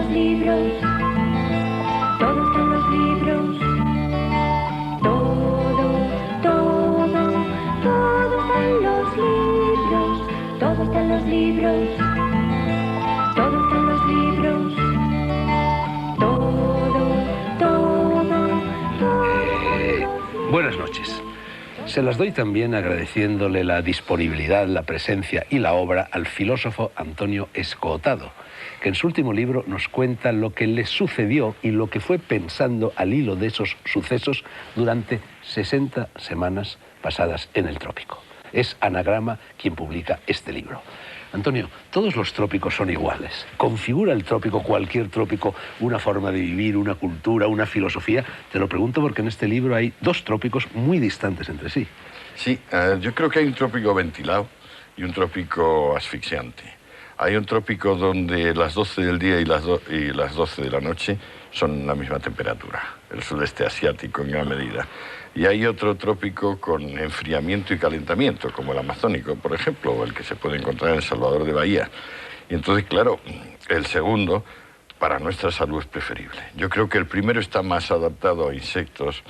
los libros. Todo está en los libros. Todo está en los libros. Todo está en los libros. Todo está en los libros. Buenas noches. Se las doy también agradeciéndole la disponibilidad, la presencia y la obra al filósofo Antonio Escootado, que en su último libro nos cuenta lo que le sucedió y lo que fue pensando al hilo de esos sucesos durante 60 semanas pasadas en el trópico. Es Anagrama quien publica este libro. Antonio, todos los trópicos son iguales. ¿Configura el trópico, cualquier trópico, una forma de vivir, una cultura, una filosofía? Te lo pregunto porque en este libro hay dos trópicos muy distantes entre sí. Sí, yo creo que hay un trópico ventilado y un trópico asfixiante. Hay un trópico donde las 12 del día y las 12 de la noche son la misma temperatura, el sudeste asiático en gran medida. Y hay otro trópico con enfriamiento y calentamiento, como el amazónico, por ejemplo, o el que se puede encontrar en Salvador de Bahía. Y entonces, claro, el segundo, para nuestra salud, es preferible. Yo creo que el primero está más adaptado a insectos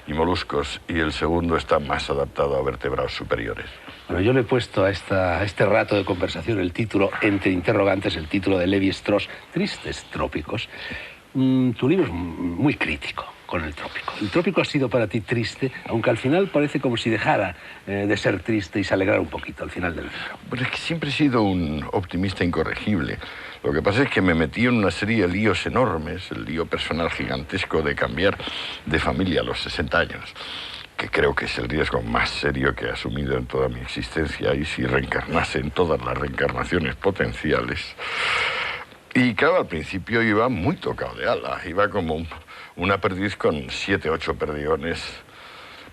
y moluscos y el segundo está más adaptado a vertebrados superiores. Bueno, yo le he puesto a este rato de conversación el título, entre interrogantes, el título de Levi-Strauss, Tristes Trópicos. Tu libro es muy crítico con el trópico. El trópico ha sido para ti triste, aunque al final parece como si dejara de ser triste y se alegrara un poquito al final del libro. Pues es que siempre he sido un optimista incorregible. Lo que pasa es que me metí en una serie de líos enormes, el lío personal gigantesco de cambiar de familia a los 60 años, que creo que es el riesgo más serio que he asumido en toda mi existencia, y si reencarnase en todas las reencarnaciones potenciales. Y claro, al principio iba muy tocado de ala, iba como una perdiz con 7, 8 perdigones.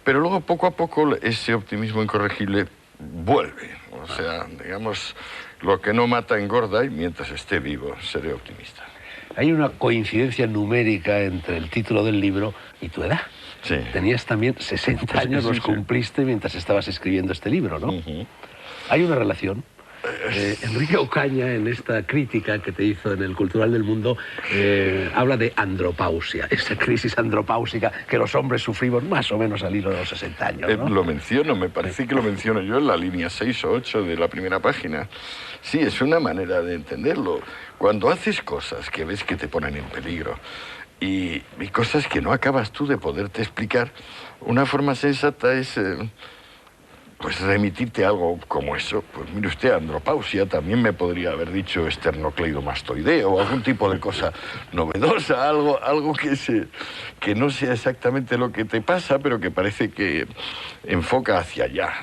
Pero luego, poco a poco, ese optimismo incorregible vuelve. O sea, digamos, lo que no mata engorda, y mientras esté vivo, seré optimista. Hay una coincidencia numérica entre el título del libro y tu edad. Sí. Tenías también 60 años, los cumpliste mientras estabas escribiendo este libro, ¿no? ¿Hay una relación? Enrique Ocaña, en esta crítica que te hizo en el Cultural del Mundo, habla de andropausia, esa crisis andropáusica que los hombres sufrimos más o menos al hilo de los 60 años, ¿no? Lo menciono, me parece que lo menciono yo en la línea 6 o 8 de la primera página. Sí, es una manera de entenderlo. Cuando haces cosas que ves que te ponen en peligro y cosas que no acabas tú de poderte explicar, una forma sensata es... pues remitirte a algo como eso. Pues mire usted, andropausia, también me podría haber dicho esternocleidomastoideo o algún tipo de cosa novedosa, algo que no sea exactamente lo que te pasa, pero que parece que enfoca hacia allá.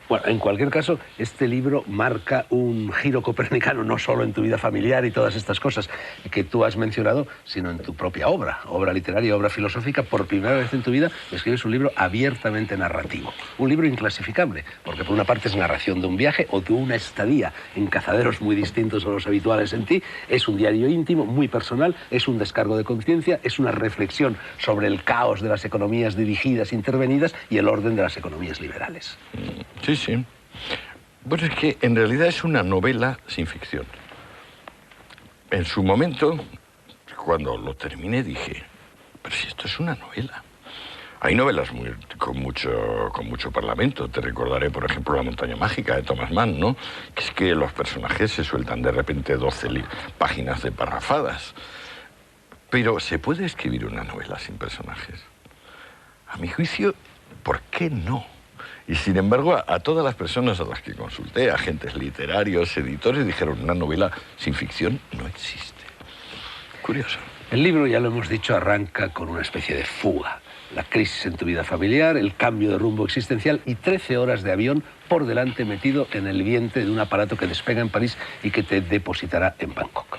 Bueno, en cualquier caso, este libro marca un giro copernicano, no solo en tu vida familiar y todas estas cosas que tú has mencionado, sino en tu propia obra literaria, obra filosófica. Por primera vez en tu vida escribes un libro abiertamente narrativo, un libro inclasificable, porque por una parte es narración de un viaje o de una estadía en cazaderos muy distintos a los habituales en ti, es un diario íntimo, muy personal, es un descargo de conciencia, es una reflexión sobre el caos de las economías dirigidas, intervenidas y el orden de las economías liberales. Sí, sí. Bueno, es que en realidad es una novela sin ficción. En su momento, cuando lo terminé, dije, pero si esto es una novela. Hay novelas con mucho parlamento. Te recordaré, por ejemplo, La montaña mágica de Thomas Mann, ¿no? Que es que los personajes se sueltan de repente 12 páginas de parrafadas. Pero ¿se puede escribir una novela sin personajes? A mi juicio, ¿por qué no? Y sin embargo, a todas las personas a las que consulté, agentes literarios, editores, dijeron, una novela sin ficción no existe. Curioso. El libro, ya lo hemos dicho, arranca con una especie de fuga. La crisis en tu vida familiar, el cambio de rumbo existencial y 13 horas de avión por delante metido en el vientre de un aparato que despega en París y que te depositará en Bangkok.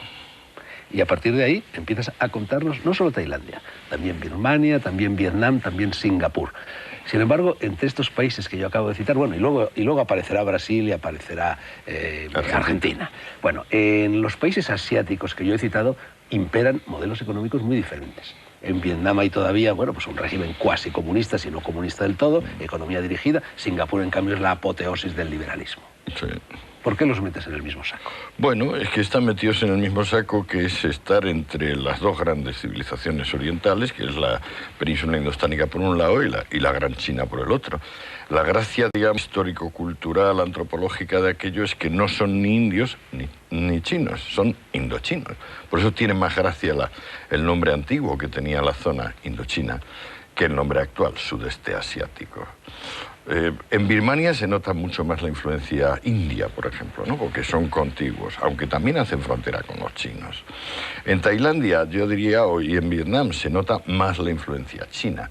Y a partir de ahí empiezas a contarnos no solo Tailandia, también Birmania, también Vietnam, también Singapur. Sin embargo, entre estos países que yo acabo de citar, bueno, y luego aparecerá Brasil y aparecerá Argentina. Bueno, en los países asiáticos que yo he citado imperan modelos económicos muy diferentes. En Vietnam hay todavía, bueno, pues un régimen cuasi comunista, si no comunista del todo, economía dirigida. Singapur, en cambio, es la apoteosis del liberalismo. Sí. ¿Por qué los metes en el mismo saco? Bueno, es que están metidos en el mismo saco, que es estar entre las dos grandes civilizaciones orientales, que es la península indostánica por un lado y la Gran China por el otro. La gracia, digamos, histórico-cultural, antropológica de aquello es que no son ni indios ni chinos, son indochinos. Por eso tiene más gracia el nombre antiguo que tenía la zona Indochina que el nombre actual, Sudeste Asiático. En Birmania se nota mucho más la influencia india, por ejemplo, ¿no? Porque son contiguos, aunque también hacen frontera con los chinos. En Tailandia, yo diría, y en Vietnam se nota más la influencia china.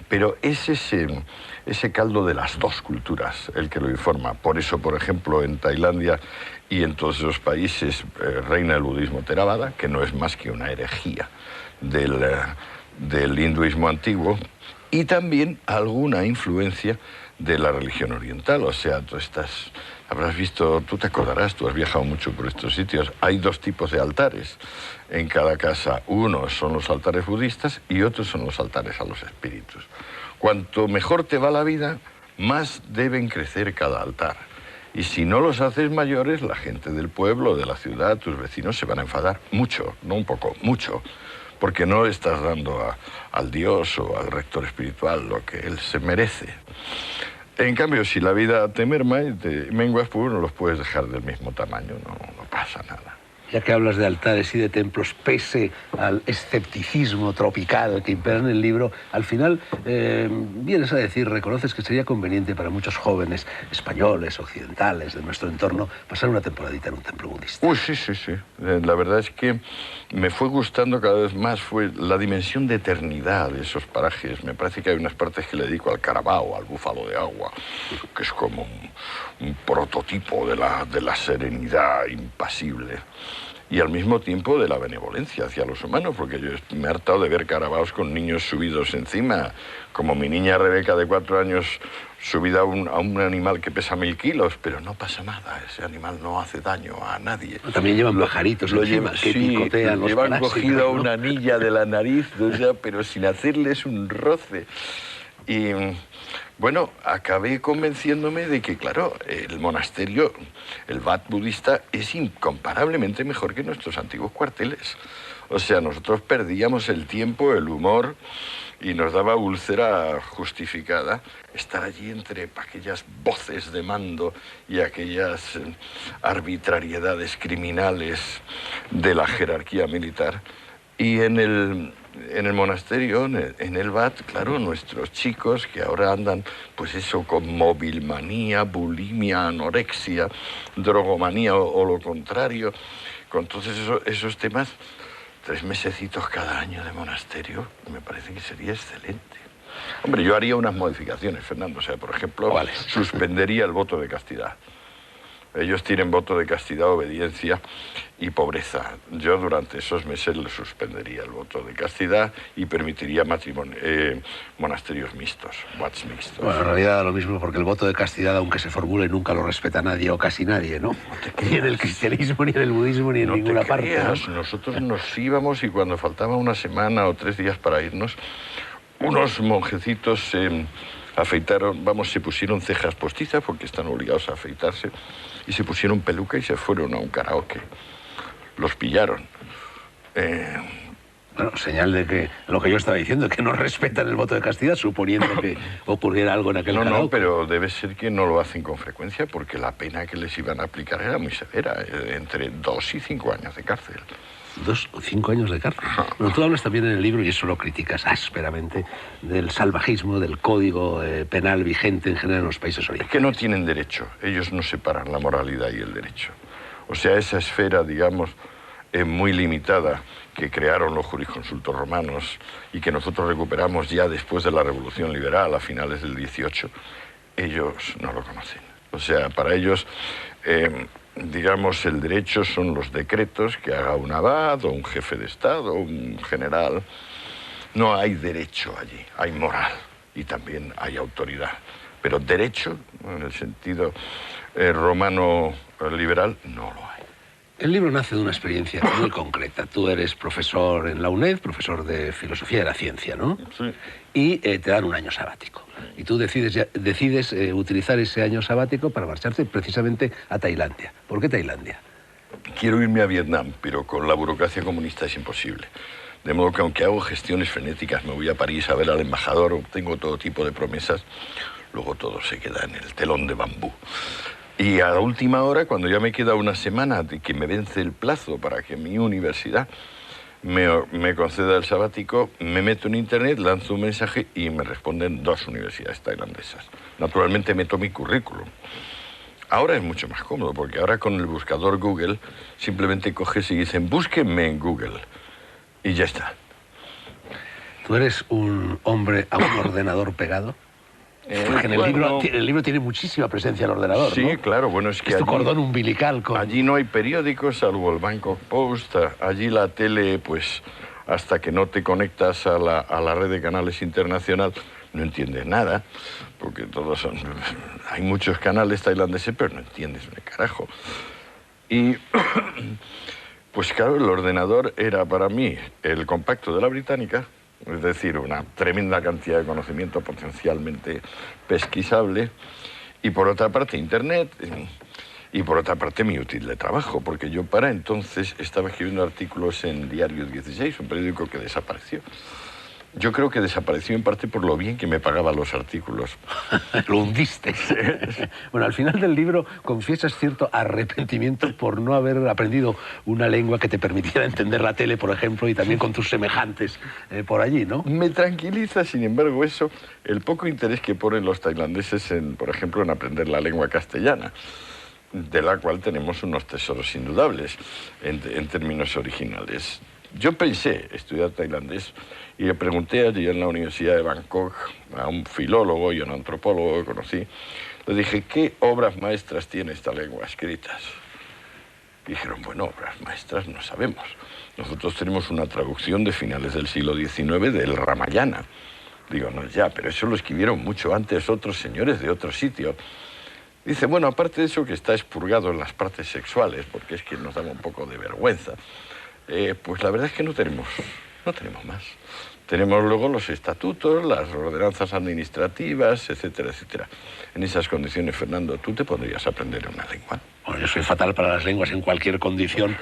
Pero es ese caldo de las dos culturas el que lo informa. Por eso, por ejemplo, en Tailandia y en todos esos países reina el budismo Theravada, que no es más que una herejía del hinduismo antiguo, y también alguna influencia de la religión oriental. O sea, habrás visto, tú te acordarás, tú has viajado mucho por estos sitios, hay dos tipos de altares en cada casa. Unos son los altares budistas y otros son los altares a los espíritus. Cuanto mejor te va la vida, más deben crecer cada altar. Y si no los haces mayores, la gente del pueblo, de la ciudad, tus vecinos se van a enfadar mucho, no un poco, mucho, porque no le estás dando al Dios o al rector espiritual lo que él se merece. En cambio, si la vida te merma y te menguas, pues no los puedes dejar del mismo tamaño, no pasa nada. Ya que hablas de altares y de templos, pese al escepticismo tropical que impera en el libro, al final vienes a decir, reconoces que sería conveniente para muchos jóvenes españoles, occidentales, de nuestro entorno, pasar una temporadita en un templo budista. Uy, sí. La verdad es que me fue gustando cada vez más fue la dimensión de eternidad de esos parajes. Me parece que hay unas partes que le dedico al Carabao, al búfalo de agua, que es como un prototipo de la serenidad impasible. Y al mismo tiempo de la benevolencia hacia los humanos, porque yo me he hartado de ver carabaos con niños subidos encima, como mi niña Rebeca de 4 años subida a un animal que pesa 1000 kilos, pero no pasa nada, ese animal no hace daño a nadie. También llevan pajaritos encima que picotean los llevan parásitos, cogido ¿no? una anilla de la nariz, o sea, pero sin hacerles un roce. Y bueno, acabé convenciéndome de que, claro, el monasterio, el Wat budista, es incomparablemente mejor que nuestros antiguos cuarteles. O sea, nosotros perdíamos el tiempo, el humor, y nos daba úlcera justificada estar allí entre aquellas voces de mando y aquellas arbitrariedades criminales de la jerarquía militar. Y en el monasterio, en el Wat, claro, nuestros chicos que ahora andan, pues eso, con movilmanía, bulimia, anorexia, drogomanía o lo contrario, con todos esos temas, 3 mesecitos cada año de monasterio, me parece que sería excelente. Hombre, yo haría unas modificaciones, Fernando. O sea, por ejemplo, ¿cuáles? Suspendería el voto de castidad. Ellos tienen voto de castidad, obediencia y pobreza. Yo durante esos meses les suspendería el voto de castidad y permitiría monasterios mixtos, wats mixtos. Bueno, en realidad da lo mismo, porque el voto de castidad, aunque se formule, nunca lo respeta nadie o casi nadie, ¿no? Ni en el cristianismo, ni en el budismo, ni en ninguna parte, ¿no? Nosotros nos íbamos y cuando faltaba una semana o 3 días para irnos, unos monjecitos se afeitaron, se pusieron cejas postizas porque están obligados a afeitarse, y se pusieron peluca y se fueron a un karaoke. Los pillaron. Bueno, señal de que lo que yo estaba diciendo, que no respetan el voto de castidad, suponiendo que ocurriera algo en aquel karaoke. No, pero debe ser que no lo hacen con frecuencia, porque la pena que les iban a aplicar era muy severa, entre 2 y 5 años de cárcel. 2 o 5 años de cárcel. Bueno, tú hablas también en el libro, y eso lo criticas ásperamente, del salvajismo, del código penal vigente en general en los países orientales. Es que no tienen derecho, ellos no separan la moralidad y el derecho. O sea, esa esfera, digamos, muy limitada que crearon los jurisconsultos romanos y que nosotros recuperamos ya después de la Revolución Liberal a finales del 18, ellos no lo conocen. O sea, para ellos, digamos, el derecho son los decretos que haga un abad o un jefe de Estado o un general. No hay derecho allí, hay moral y también hay autoridad. Pero derecho, en el sentido romano liberal, no lo hay. El libro nace de una experiencia muy concreta. Tú eres profesor en la UNED, profesor de Filosofía de la Ciencia, ¿no? Sí. Y te dan un año sabático. Y tú decides utilizar ese año sabático para marcharte precisamente a Tailandia. ¿Por qué Tailandia? Quiero irme a Vietnam, pero con la burocracia comunista es imposible. De modo que aunque hago gestiones frenéticas, me voy a París a ver al embajador, tengo todo tipo de promesas, luego todo se queda en el telón de bambú. Y a la última hora, cuando ya me queda una semana de que me vence el plazo para que mi universidad me conceda el sabático, me meto en internet, lanzo un mensaje y me responden 2 universidades tailandesas. Naturalmente meto mi currículum. Ahora es mucho más cómodo, porque ahora con el buscador Google simplemente coges y dicen búsquenme en Google y ya está. ¿Tú eres un hombre a un ordenador pegado? Porque en el libro tiene muchísima presencia el ordenador, sí, ¿no? Claro, bueno, es que es tu allí, cordón umbilical. Allí no hay periódicos, salvo el Bangkok Post. Allí la tele, pues, hasta que no te conectas a la red de canales internacional, no entiendes nada, porque todos son... Hay muchos canales tailandeses, pero no entiendes un carajo. Y, pues claro, el ordenador era para mí el compacto de la británica, es decir, una tremenda cantidad de conocimiento potencialmente pesquisable, y por otra parte Internet, y por otra parte mi útil de trabajo, porque yo para entonces estaba escribiendo artículos en Diario 16, un periódico que desapareció. Yo creo que desapareció en parte por lo bien que me pagaba los artículos. Lo hundiste. Bueno, al final del libro confiesas cierto arrepentimiento por no haber aprendido una lengua que te permitiera entender la tele, por ejemplo, y también con tus semejantes por allí, ¿no? Me tranquiliza, sin embargo, eso, el poco interés que ponen los tailandeses, por ejemplo, en aprender la lengua castellana, de la cual tenemos unos tesoros indudables en términos originales. Yo pensé estudiar tailandés y le pregunté allí en la Universidad de Bangkok a un filólogo y a un antropólogo que conocí. Le dije, ¿qué obras maestras tiene esta lengua escritas? Dijeron, bueno, obras maestras no sabemos. Nosotros tenemos una traducción de finales del siglo XIX del Ramayana. Digo, no, ya, pero eso lo escribieron mucho antes otros señores de otro sitio. Dice, bueno, aparte de eso que está expurgado en las partes sexuales, porque es que nos daba un poco de vergüenza, pues la verdad es que no tenemos más. Tenemos luego los estatutos, las ordenanzas administrativas, etcétera, etcétera. En esas condiciones, Fernando, ¿tú te podrías aprender una lengua? Bueno, yo soy fatal para las lenguas en cualquier condición.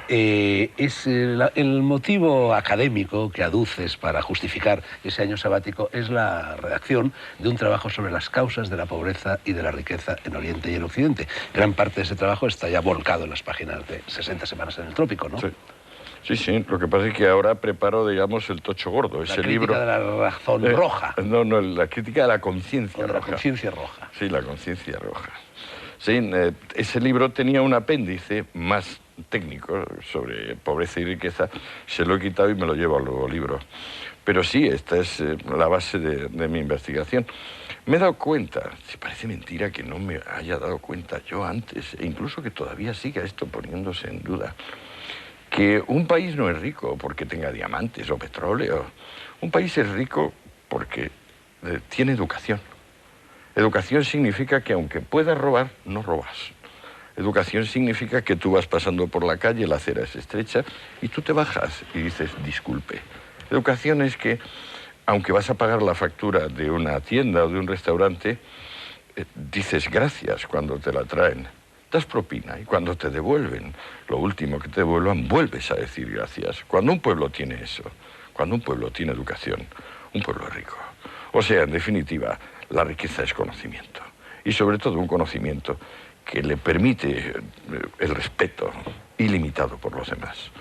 Es el motivo académico que aduces para justificar ese año sabático es la redacción de un trabajo sobre las causas de la pobreza y de la riqueza en Oriente y en Occidente. Gran parte de ese trabajo está ya volcado en las páginas de 60 semanas en el trópico, ¿no? Sí. Sí, lo que pasa es que ahora preparo, digamos, el tocho gordo, ese libro... La crítica de la razón roja. No, la crítica de la conciencia roja. La conciencia roja. Sí, la conciencia roja. Sí, ese libro tenía un apéndice más técnico sobre pobreza y riqueza, se lo he quitado y me lo llevo al nuevo libro. Pero sí, esta es la base de mi investigación. Me he dado cuenta, si parece mentira que no me haya dado cuenta yo antes, e incluso que todavía siga esto poniéndose en duda, que un país no es rico porque tenga diamantes o petróleo. Un país es rico porque tiene educación. Educación significa que aunque puedas robar, no robas. Educación significa que tú vas pasando por la calle, la acera es estrecha, y tú te bajas y dices, disculpe. Educación es que, aunque vas a pagar la factura de una tienda o de un restaurante, dices gracias cuando te la traen. Das propina y cuando te devuelven, lo último que te devuelvan, vuelves a decir gracias. Cuando un pueblo tiene eso, cuando un pueblo tiene educación, un pueblo es rico. O sea, en definitiva, la riqueza es conocimiento. Y sobre todo un conocimiento que le permite el respeto ilimitado por los demás.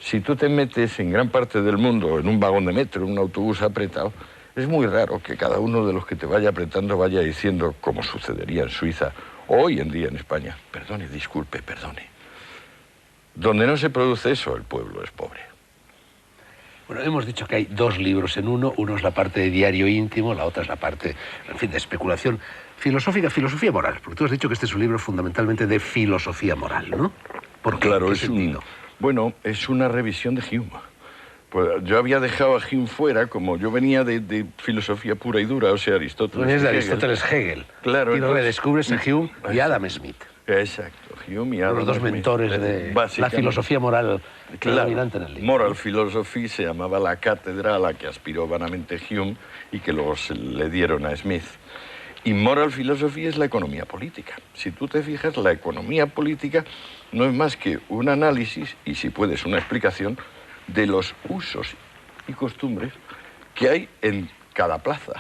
Si tú te metes en gran parte del mundo en un vagón de metro, en un autobús apretado, es muy raro que cada uno de los que te vaya apretando vaya diciendo, como sucedería en Suiza, hoy en día en España, perdone, disculpe, perdone. Donde no se produce eso, el pueblo es pobre. Bueno, hemos dicho que hay 2 libros en uno. Uno es la parte de diario íntimo, la otra es la parte, en fin, de especulación filosófica, filosofía moral. Porque tú has dicho que este es un libro fundamentalmente de filosofía moral, ¿no? ¿Por qué? Claro, ¿Qué sentido? Bueno, es una revisión de Hume. Pues yo había dejado a Hume fuera, como yo venía de filosofía pura y dura, o sea, Aristóteles. Tú eres de Aristóteles Hegel. Claro. Y lo redescubres a Hume y Adam Smith. Exacto, Hume y Adam Los dos Smith. mentores de la filosofía moral predominante en el libro. Moral Philosophy se llamaba la cátedra a la que aspiró vanamente Hume y que luego le dieron a Smith. Y Moral Philosophy es la economía política. Si tú te fijas, la economía política no es más que un análisis, y si puedes una explicación, de los usos y costumbres que hay en cada plaza,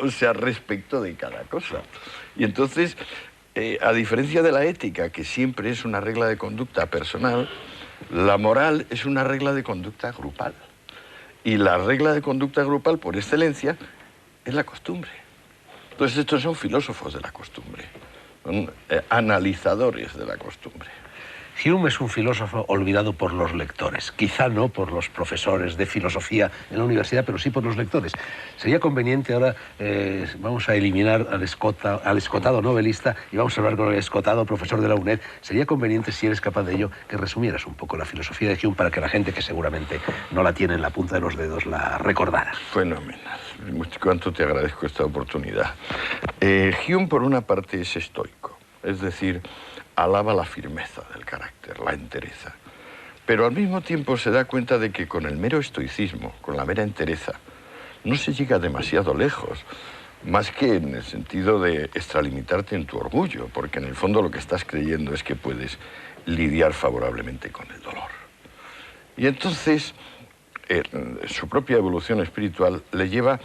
o sea, respecto de cada cosa. Y entonces, a diferencia de la ética, que siempre es una regla de conducta personal, la moral es una regla de conducta grupal. Y la regla de conducta grupal, por excelencia, es la costumbre. Entonces, estos son filósofos de la costumbre, son analizadores de la costumbre. Hume es un filósofo olvidado por los lectores, quizá no por los profesores de filosofía en la universidad, pero sí por los lectores. Sería conveniente ahora, vamos a eliminar al escotado novelista y vamos a hablar con el escotado profesor de la UNED. Sería conveniente, si eres capaz de ello, que resumieras un poco la filosofía de Hume para que la gente que seguramente no la tiene en la punta de los dedos la recordara. Fenomenal. Cuánto te agradezco esta oportunidad. Hume, por una parte, es estoico, es decir, alaba la firmeza del carácter, la entereza. Pero al mismo tiempo se da cuenta de que con el mero estoicismo, con la mera entereza, no se llega demasiado lejos, más que en el sentido de extralimitarte en tu orgullo, porque en el fondo lo que estás creyendo es que puedes lidiar favorablemente con el dolor. Y entonces, su propia evolución espiritual le lleva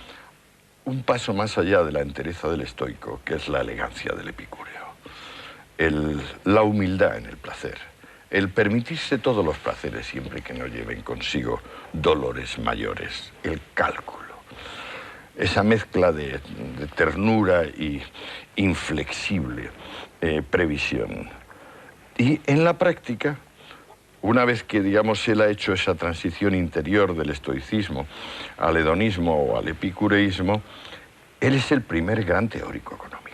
un paso más allá de la entereza del estoico, que es la elegancia del epicúreo. La humildad en el placer, el permitirse todos los placeres siempre que no lleven consigo dolores mayores, el cálculo, esa mezcla de ternura y inflexible previsión. Y en la práctica, una vez que, digamos, él ha hecho esa transición interior del estoicismo al hedonismo o al epicureísmo, él es el primer gran teórico económico.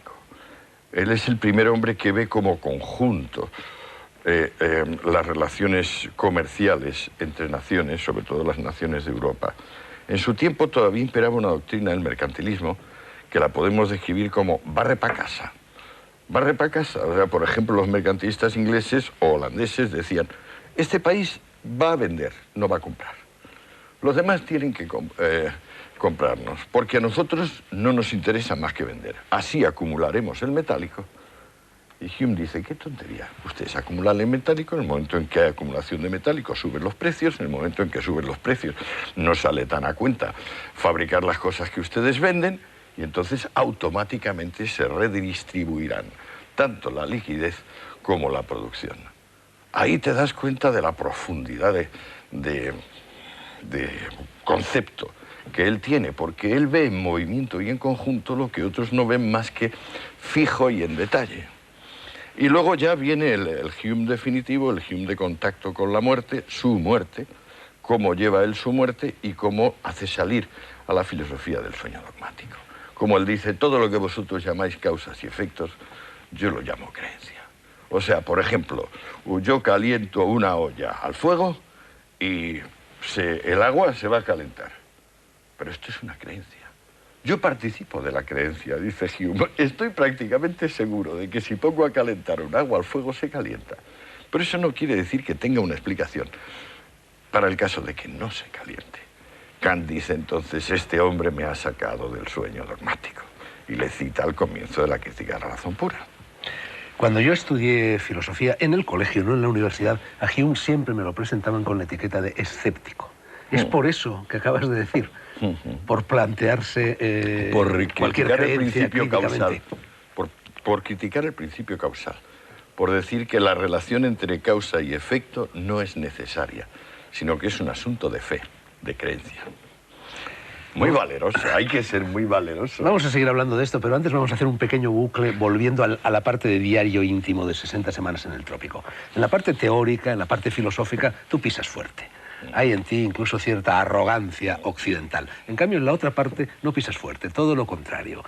Él es el primer hombre que ve como conjunto las relaciones comerciales entre naciones, sobre todo las naciones de Europa. En su tiempo todavía imperaba una doctrina del mercantilismo que la podemos describir como barre pa' casa. Barre pa' casa. O sea, por ejemplo, los mercantilistas ingleses o holandeses decían, este país va a vender, no va a comprar. Los demás tienen que comprarnos, porque a nosotros no nos interesa más que vender. Así acumularemos el metálico. Y Hume dice, qué tontería. Ustedes acumulan el metálico, en el momento en que hay acumulación de metálico suben los precios, en el momento en que suben los precios no sale tan a cuenta fabricar las cosas que ustedes venden y entonces automáticamente se redistribuirán tanto la liquidez como la producción. Ahí te das cuenta de la profundidad de concepto que él tiene, porque él ve en movimiento y en conjunto lo que otros no ven más que fijo y en detalle. Y luego ya viene el Hume definitivo, el Hume de contacto con la muerte, su muerte, cómo lleva él su muerte y cómo hace salir a la filosofía del sueño dogmático. Como él dice, todo lo que vosotros llamáis causas y efectos, yo lo llamo creencia. O sea, por ejemplo, yo caliento una olla al fuego y el agua se va a calentar. Pero esto es una creencia. Yo participo de la creencia, dice Hume. Estoy prácticamente seguro de que si pongo a calentar un agua al fuego se calienta. Pero eso no quiere decir que tenga una explicación para el caso de que no se caliente. Kant dice entonces, este hombre me ha sacado del sueño dogmático. Y le cita al comienzo de la crítica de la razón pura. Cuando yo estudié filosofía en el colegio, no en la universidad, a Hume siempre me lo presentaban con la etiqueta de escéptico. Es por eso que acabas de decir, por plantearse cualquier creencia el principio causal, críticamente. por criticar el principio causal, por decir que la relación entre causa y efecto no es necesaria, sino que es un asunto de fe, de creencia. Muy valeroso, hay que ser muy valeroso. Vamos a seguir hablando de esto, pero antes vamos a hacer un pequeño bucle volviendo a la parte de diario íntimo de 60 semanas en el trópico. En la parte teórica, en la parte filosófica, tú pisas fuerte. Hay en ti incluso cierta arrogancia occidental. En cambio, en la otra parte no pisas fuerte, todo lo contrario.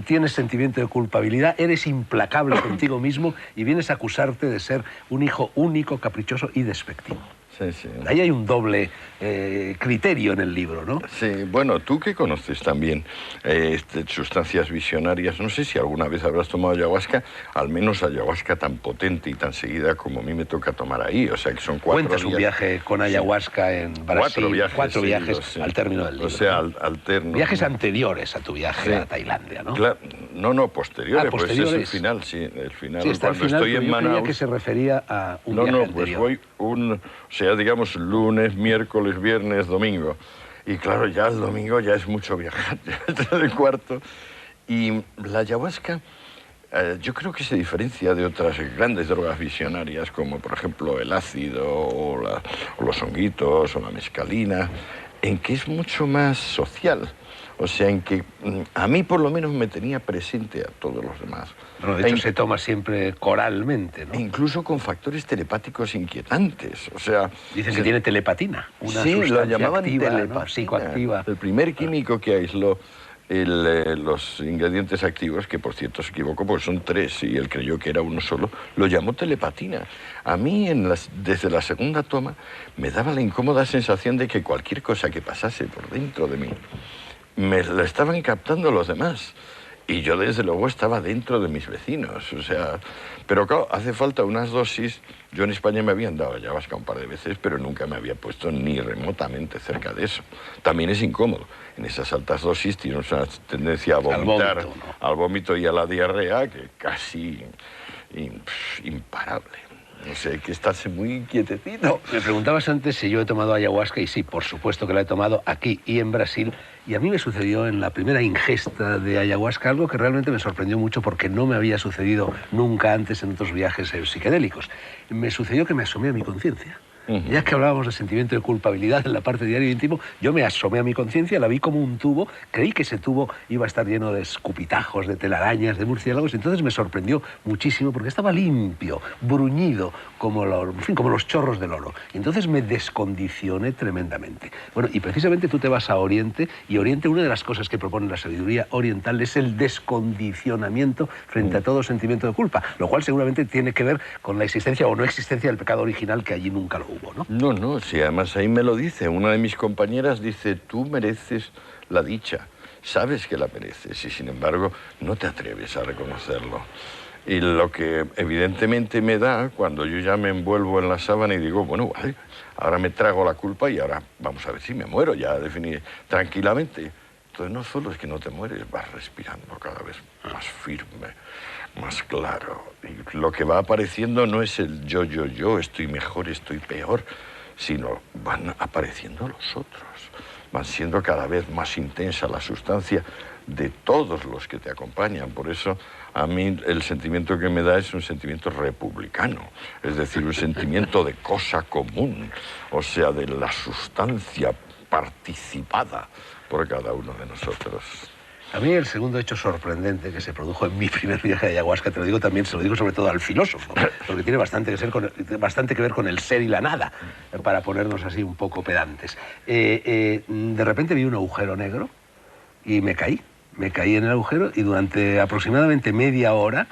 Tienes sentimiento de culpabilidad, eres implacable contigo mismo y vienes a acusarte de ser un hijo único, caprichoso y despectivo. Sí, sí. Ahí hay un doble criterio en el libro, ¿no? Sí, bueno, tú que conoces también sustancias visionarias, no sé si alguna vez habrás tomado ayahuasca, al menos ayahuasca tan potente y tan seguida como a mí me toca tomar ahí, o sea que son 4 Cuentas días. un viaje con ayahuasca en Brasil, 4 viajes sí. al término del libro. O sea, ¿no? alterno. Viajes anteriores a tu viaje Sí. a Tailandia, ¿no? Claro, no, posteriores, pues ese es el posteriores. final, sí, el final. Sí, está al Cuando final, estoy pero en yo creía Manaus. que se refería a un viaje Pues anterior. voy o sea, digamos, lunes, miércoles, viernes, domingo. Y claro, ya el domingo ya es mucho viajar, ya es el cuarto. Y la ayahuasca, yo creo que se diferencia de otras grandes drogas visionarias, como por ejemplo el ácido o los honguitos o la mescalina, en que es mucho más social. O sea, en que a mí por lo menos me tenía presente a todos los demás. Bueno, de hecho se toma siempre coralmente, ¿no? Incluso con factores telepáticos inquietantes. O sea, Dicen que tiene telepatina, una sí, lo sustancia llamaban activa, ¿no? telepatina. Psicoactiva. El primer químico que aisló los ingredientes activos, que por cierto se equivocó porque son 3 y él creyó que era uno solo, lo llamó telepatina. A mí desde la segunda toma me daba la incómoda sensación de que cualquier cosa que pasase por dentro de mí me la estaban captando los demás. Y yo desde luego estaba dentro de mis vecinos, o sea... Pero claro, hace falta unas dosis. Yo en España me habían dado ayahuasca un par de veces, pero nunca me había puesto ni remotamente cerca de eso. También es incómodo. En esas altas dosis tienes una tendencia a vomitar, al vómito y a la diarrea, que casi imparable. No sé, hay que estarse muy quietecito. Me preguntabas antes si yo he tomado ayahuasca, y sí, por supuesto que la he tomado aquí y en Brasil. Y a mí me sucedió en la primera ingesta de ayahuasca algo que realmente me sorprendió mucho porque no me había sucedido nunca antes en otros viajes psicodélicos. Me sucedió que me asomé a mi conciencia. Ya que hablábamos de sentimiento de culpabilidad en la parte diario y íntimo, yo me asomé a mi conciencia, la vi como un tubo, creí que ese tubo iba a estar lleno de escupitajos, de telarañas, de murciélagos, y entonces me sorprendió muchísimo porque estaba limpio, bruñido, como los chorros del oro. Y entonces me descondicioné tremendamente. Bueno, y precisamente tú te vas a Oriente, y Oriente, una de las cosas que propone la sabiduría oriental es el descondicionamiento frente a todo sentimiento de culpa, lo cual seguramente tiene que ver con la existencia o no existencia del pecado original, que allí nunca lo hubo. No, sí, además ahí me lo dice. Una de mis compañeras dice, tú mereces la dicha, sabes que la mereces y sin embargo no te atreves a reconocerlo. Y lo que evidentemente me da cuando yo ya me envuelvo en la sábana y digo, bueno, vale, ahora me trago la culpa y ahora vamos a ver si me muero, ya definí tranquilamente. Entonces no solo es que no te mueres, vas respirando cada vez más firme, más claro. Y lo que va apareciendo no es el yo, estoy mejor, estoy peor, sino van apareciendo los otros. Van siendo cada vez más intensa la sustancia de todos los que te acompañan. Por eso a mí el sentimiento que me da es un sentimiento republicano, es decir, un sentimiento de cosa común, o sea, de la sustancia participada por cada uno de nosotros. A mí el segundo hecho sorprendente que se produjo en mi primer viaje de ayahuasca, te lo digo también, se lo digo sobre todo al filósofo, porque tiene bastante que ver con el ser y la nada, para ponernos así un poco pedantes. De repente vi un agujero negro y me caí en el agujero y durante aproximadamente media hora,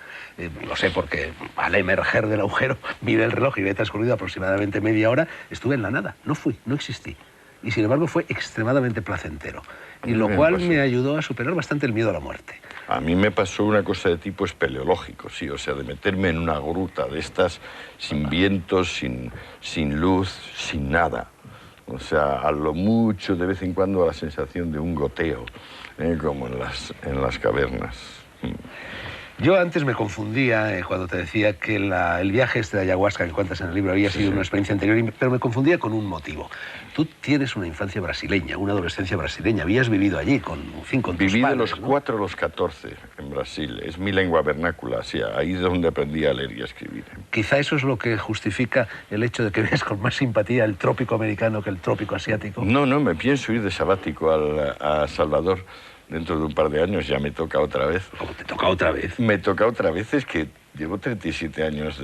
lo sé porque al emerger del agujero miré el reloj y había transcurrido aproximadamente media hora, estuve en la nada, no existí. Y sin embargo fue extremadamente placentero. Y lo cual me ayudó a superar bastante el miedo a la muerte. A mí me pasó una cosa de tipo espeleológico, sí, o sea, de meterme en una gruta de estas sin vientos, sin luz, sin nada. O sea, a lo mucho de vez en cuando la sensación de un goteo, como en las cavernas. Yo antes me confundía cuando te decía que el viaje de ayahuasca que cuentas en el libro había sido una experiencia anterior, pero me confundía con un motivo. Tú tienes una infancia brasileña, una adolescencia brasileña, habías vivido allí con tus padres, Viví de los ¿no? 4 a los 14 en Brasil, es mi lengua vernácula, sí, ahí es donde aprendí a leer y a escribir. Quizá eso es lo que justifica el hecho de que veas con más simpatía el trópico americano que el trópico asiático. No, me pienso ir de sabático a Salvador. Dentro de un par de años ya me toca otra vez. ¿Cómo te toca otra vez? Me toca otra vez, es que llevo 37 años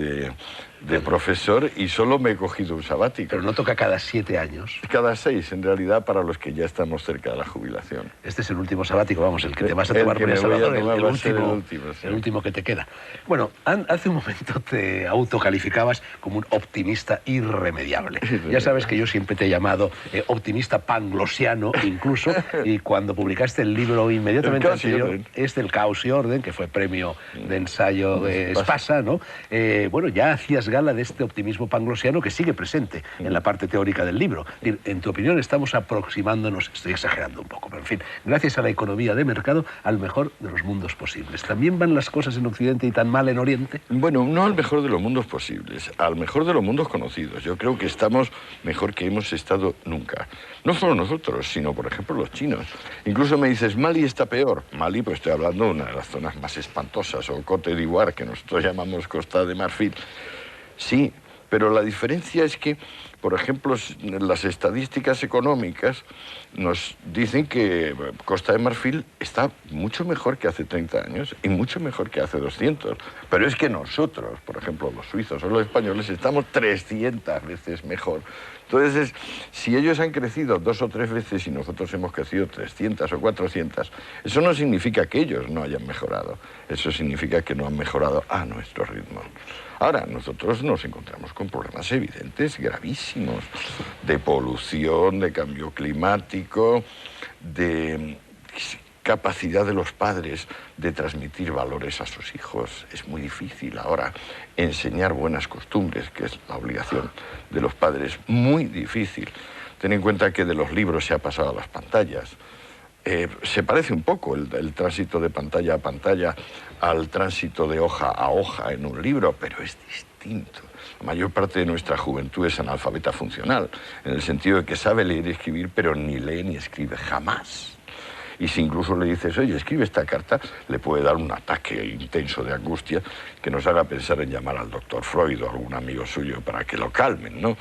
de profesor y solo me he cogido un sabático. Pero no toca cada 7 años. Cada 6, en realidad, para los que ya estamos cerca de la jubilación. Este es el último sabático, vamos, el que te vas a El tomar que con me El voy a Salvador, tomar el va a ser último, el último, sí. el último que te queda. Bueno, hace un momento te autocalificabas como un optimista irremediable. Ya sabes que yo siempre te he llamado optimista panglosiano, incluso, y cuando publicaste el libro inmediatamente El Caos y anterior, Orden. El Caos y Orden, que fue premio de ensayo de Espasa, ¿no? Bueno, ya hacías gala de este optimismo panglosiano que sigue presente en la parte teórica del libro. En tu opinión, estamos aproximándonos, estoy exagerando un poco, pero en fin, gracias a la economía de mercado, al mejor de los mundos posibles. ¿También van las cosas en Occidente y tan mal en Oriente? Bueno, no al mejor de los mundos posibles, al mejor de los mundos conocidos. Yo creo que estamos mejor que hemos estado nunca. No solo nosotros, sino, por ejemplo, los chinos. Incluso me dices, Mali está peor. Mali, pues estoy hablando de una de las zonas más espantosas, o Cote d'Ivoire, que nosotros llamamos Costa de Marfil. Sí, pero la diferencia es que, por ejemplo, las estadísticas económicas nos dicen que Costa de Marfil está mucho mejor que hace 30 años y mucho mejor que hace 200. Pero es que nosotros, por ejemplo, los suizos o los españoles, estamos 300 veces mejor. Entonces, si ellos han crecido 2 o 3 veces y nosotros hemos crecido 300 o 400, eso no significa que ellos no hayan mejorado. Eso significa que no han mejorado a nuestro ritmo. Ahora, nosotros nos encontramos con problemas evidentes, gravísimos, de polución, de cambio climático, de capacidad de los padres de transmitir valores a sus hijos. Es muy difícil ahora enseñar buenas costumbres, que es la obligación de los padres. Muy difícil. Ten en cuenta que de los libros se ha pasado a las pantallas. Se parece un poco el tránsito de pantalla a pantalla al tránsito de hoja a hoja en un libro, pero es distinto. La mayor parte de nuestra juventud es analfabeta funcional, en el sentido de que sabe leer y escribir, pero ni lee ni escribe jamás. Y si incluso le dices, oye, escribe esta carta, le puede dar un ataque intenso de angustia que nos haga pensar en llamar al doctor Freud o a algún amigo suyo para que lo calmen, ¿no?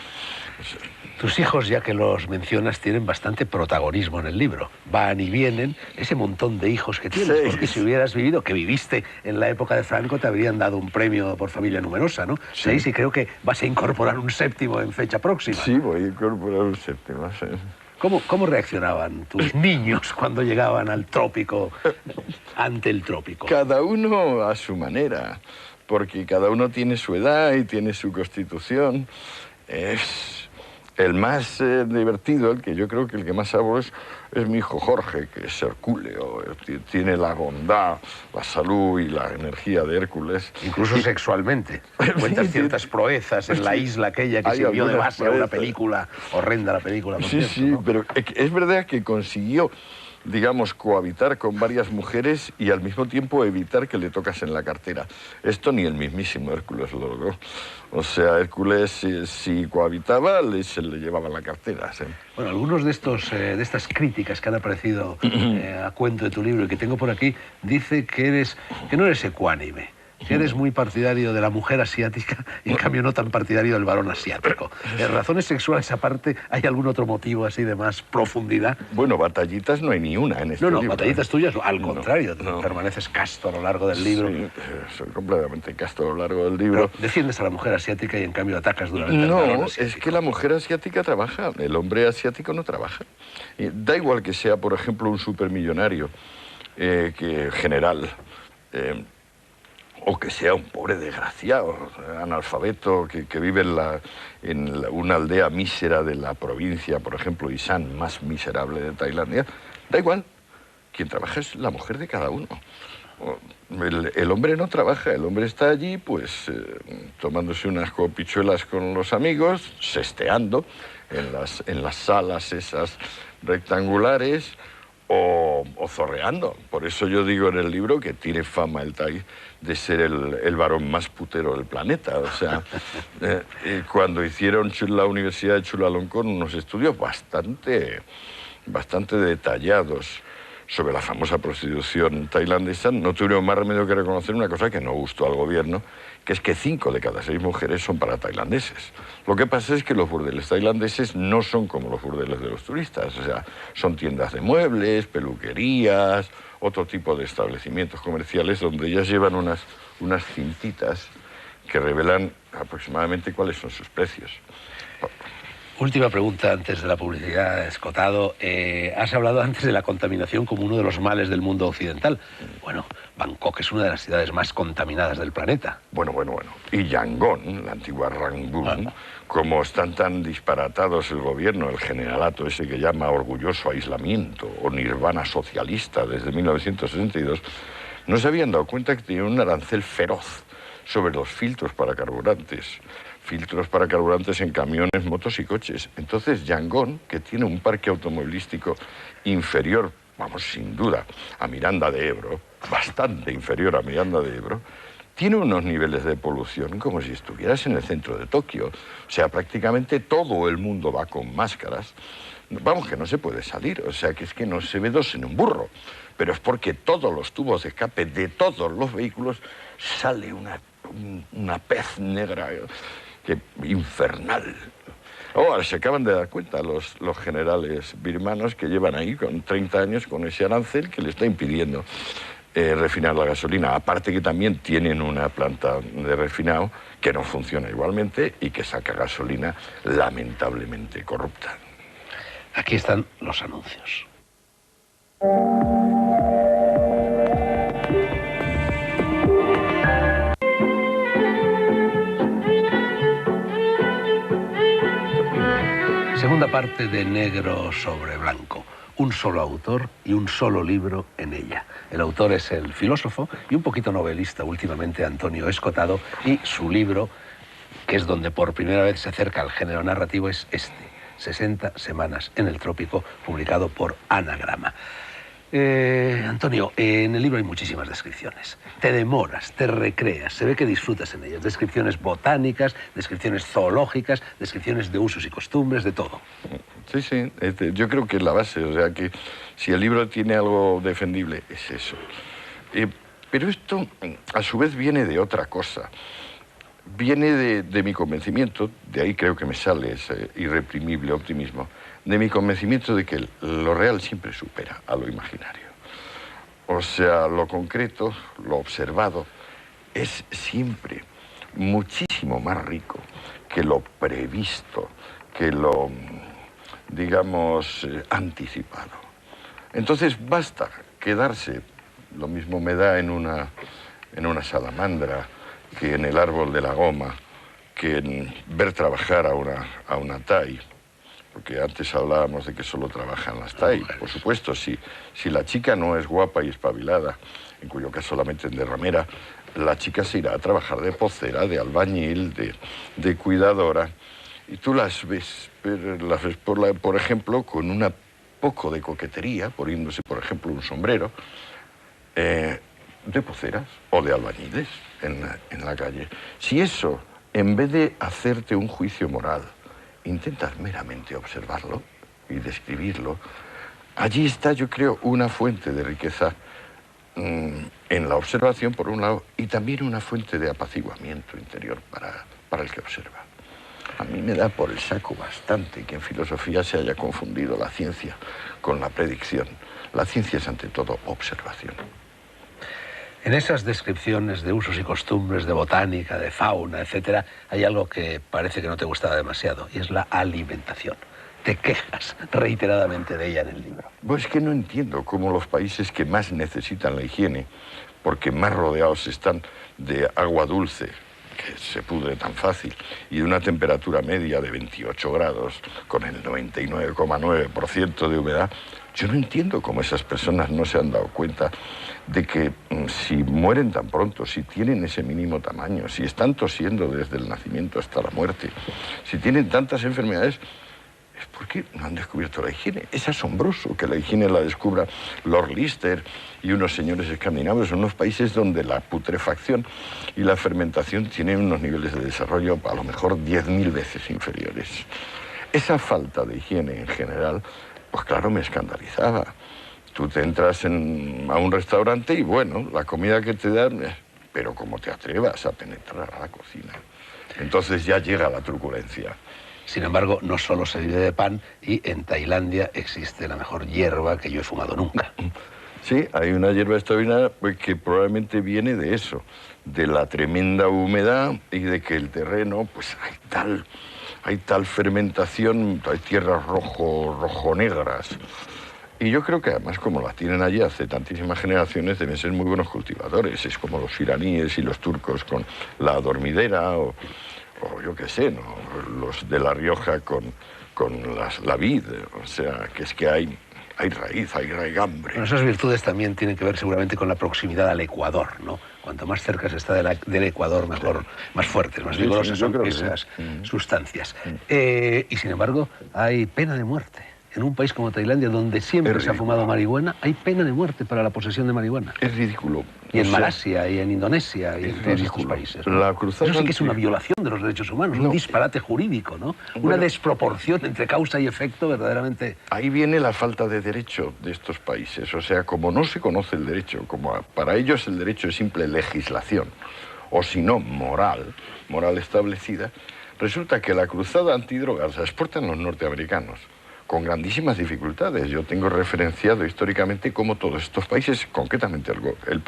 Tus hijos, ya que los mencionas, tienen bastante protagonismo en el libro. Van y vienen, ese montón de hijos que tienes, porque si hubieras vivido, que viviste en la época de Franco, te habrían dado un premio por familia numerosa, ¿no? Sí. 6, y creo que vas a incorporar un 7º en fecha próxima. Sí, voy a incorporar un 7º, sí. ¿Cómo reaccionaban tus niños cuando llegaban al trópico, ante el trópico? Cada uno a su manera, porque cada uno tiene su edad y tiene su constitución. Es el más divertido, el que yo creo que el que más hablo es mi hijo Jorge, que es hercúleo, tiene la bondad, la salud y la energía de Hércules. Incluso sexualmente. Cuentas ciertas proezas en la isla aquella que Hay sirvió de algunas base a una proezas. película, horrenda la película, por Sí, cierto, sí, ¿no? pero es verdad que consiguió, digamos, cohabitar con varias mujeres y al mismo tiempo evitar que le tocasen la cartera. Esto ni el mismísimo Hércules lo logró. O sea, Hércules, si cohabitaba, se le llevaba la cartera. ¿Sí? Bueno, algunos de estas críticas que han aparecido a cuento de tu libro y que tengo por aquí, dice que no eres ecuánime, que eres muy partidario de la mujer asiática y en cambio no tan partidario del varón asiático. ¿Razones sexuales aparte, hay algún otro motivo así de más profundidad? Bueno, batallitas no hay ni una en este libro. No, batallitas tuyas, al contrario, no. Permaneces casto a lo largo del libro. Sí, soy completamente casto a lo largo del libro. Pero defiendes a la mujer asiática y en cambio atacas duramente al varón No, asiático. es que la mujer asiática trabaja, el hombre asiático no trabaja. Da igual que sea, por ejemplo, un supermillonario que general, o que sea un pobre desgraciado, analfabeto, que vive en una aldea mísera de la provincia, por ejemplo, Isan, más miserable de Tailandia. Da igual, quien trabaja es la mujer de cada uno. El hombre no trabaja, el hombre está allí, pues, tomándose unas copichuelas con los amigos, sesteando en las salas esas rectangulares, o zorreando. Por eso yo digo en el libro que tiene fama el Thai de ser el varón más putero del planeta. O sea, cuando hicieron la Universidad de Chulalongkorn unos estudios bastante detallados sobre la famosa prostitución tailandesa, no tuvieron más remedio que reconocer una cosa que no gustó al gobierno, que es que 5 de cada 6 mujeres son para tailandeses. Lo que pasa es que los burdeles tailandeses no son como los burdeles de los turistas, o sea, son tiendas de muebles, peluquerías, otro tipo de establecimientos comerciales donde ellas llevan unas cintitas que revelan aproximadamente cuáles son sus precios. Última pregunta antes de la publicidad, Escotado. Has hablado antes de la contaminación como uno de los males del mundo occidental. Bueno, Bangkok es una de las ciudades más contaminadas del planeta. Bueno. Y Yangon, la antigua Rangún, como están tan disparatados el gobierno, el generalato ese que llama orgulloso aislamiento o nirvana socialista desde 1962, no se habían dado cuenta que tenían un arancel feroz sobre los filtros para carburantes. Filtros para carburantes en camiones, motos y coches. Entonces, Yangon, que tiene un parque automovilístico inferior, vamos, sin duda, a Miranda de Ebro, bastante inferior a Miranda de Ebro, tiene unos niveles de polución como si estuvieras en el centro de Tokio. O sea, prácticamente todo el mundo va con máscaras. Vamos, que no se puede salir, o sea, que es que no se ve dos en un burro. Pero es porque todos los tubos de escape de todos los vehículos sale una pez negra infernal. Ahora se acaban de dar cuenta los generales birmanos que llevan ahí con 30 años con ese arancel que le está impidiendo refinar la gasolina. Aparte que también tienen una planta de refinado que no funciona igualmente y que saca gasolina lamentablemente corrupta. Aquí están los anuncios. Segunda parte de Negro sobre Blanco. Un solo autor y un solo libro en ella. El autor es el filósofo y un poquito novelista últimamente Antonio Escotado, y su libro, que es donde por primera vez se acerca al género narrativo, es este, 60 semanas en el trópico, publicado por Anagrama. Antonio, en el libro hay muchísimas descripciones. Te demoras, te recreas, se ve que disfrutas en ellas. Descripciones botánicas, descripciones zoológicas, descripciones de usos y costumbres, de todo. Sí, yo creo que es la base, o sea que si el libro tiene algo defendible, es eso. Pero esto, a su vez, viene de otra cosa. Viene de mi convencimiento, de ahí creo que me sale ese irreprimible optimismo, de mi convencimiento de que lo real siempre supera a lo imaginario. O sea, lo concreto, lo observado, es siempre muchísimo más rico que lo previsto, que lo, digamos, anticipado. Entonces basta quedarse, lo mismo me da en una salamandra, que en el árbol de la goma, que en ver trabajar a una Tai, porque antes hablábamos de que solo trabajan las Tai. Por supuesto, si la chica no es guapa y espabilada, en cuyo caso solamente en derramera, la chica se irá a trabajar de pocera, de albañil, de cuidadora, y tú las ves por ejemplo, con un poco de coquetería, poniéndose, por ejemplo, un sombrero, de poceras o de albañiles en la calle. Si eso, en vez de hacerte un juicio moral, intentas meramente observarlo y describirlo, allí está, yo creo, una fuente de riqueza en la observación, por un lado, y también una fuente de apaciguamiento interior para el que observa. A mí me da por el saco bastante que en filosofía se haya confundido la ciencia con la predicción. La ciencia es, ante todo, observación. En esas descripciones de usos y costumbres, de botánica, de fauna, etcétera, hay algo que parece que no te gustaba demasiado, y es la alimentación. Te quejas reiteradamente de ella en el libro. Pues es que no entiendo cómo los países que más necesitan la higiene, porque más rodeados están de agua dulce, que se pudre tan fácil, y de una temperatura media de 28 grados, con el 99,9% de humedad, yo no entiendo cómo esas personas no se han dado cuenta de que si mueren tan pronto, si tienen ese mínimo tamaño, si están tosiendo desde el nacimiento hasta la muerte, si tienen tantas enfermedades, es porque no han descubierto la higiene. Es asombroso que la higiene la descubra Lord Lister y unos señores escandinavos en unos países donde la putrefacción y la fermentación tienen unos niveles de desarrollo a lo mejor 10.000 veces inferiores. Esa falta de higiene en general, pues claro, me escandalizaba. Tú te entras a un restaurante y bueno, la comida que te dan, pero ¿cómo te atrevas a penetrar a la cocina? Entonces ya llega la truculencia. Sin embargo, no solo se vive de pan, y en Tailandia existe la mejor hierba que yo he fumado nunca. Sí, hay una hierba extraordinaria pues, que probablemente viene de eso, de la tremenda humedad y de que el terreno, pues hay tal fermentación, hay tierras rojo-negras. Y yo creo que además, como las tienen allí hace tantísimas generaciones, deben ser muy buenos cultivadores. Es como los iraníes y los turcos con la dormidera, o yo qué sé, ¿no? Los de La Rioja con la vid. O sea, que es que hay raíz, hay raigambre. Bueno, esas virtudes también tienen que ver seguramente con la proximidad al Ecuador, ¿no? Cuanto más cerca se está del Ecuador, mejor, sí. Más fuertes, más vigorosas son esas sustancias. Y sin embargo, hay pena de muerte. En un país como Tailandia, donde siempre se ha fumado marihuana, hay pena de muerte para la posesión de marihuana. Es ridículo. Y en Malasia, y en Indonesia, y en todos estos países, ¿no? La cruzada... Eso sí que es una violación de los derechos humanos, un disparate jurídico, ¿no? Una desproporción entre causa y efecto verdaderamente... Ahí viene la falta de derecho de estos países. O sea, como no se conoce el derecho, como para ellos el derecho es simple legislación, o si no, moral establecida, resulta que la cruzada antidrogas la exportan los norteamericanos, con grandísimas dificultades. Yo tengo referenciado históricamente cómo todos estos países, concretamente el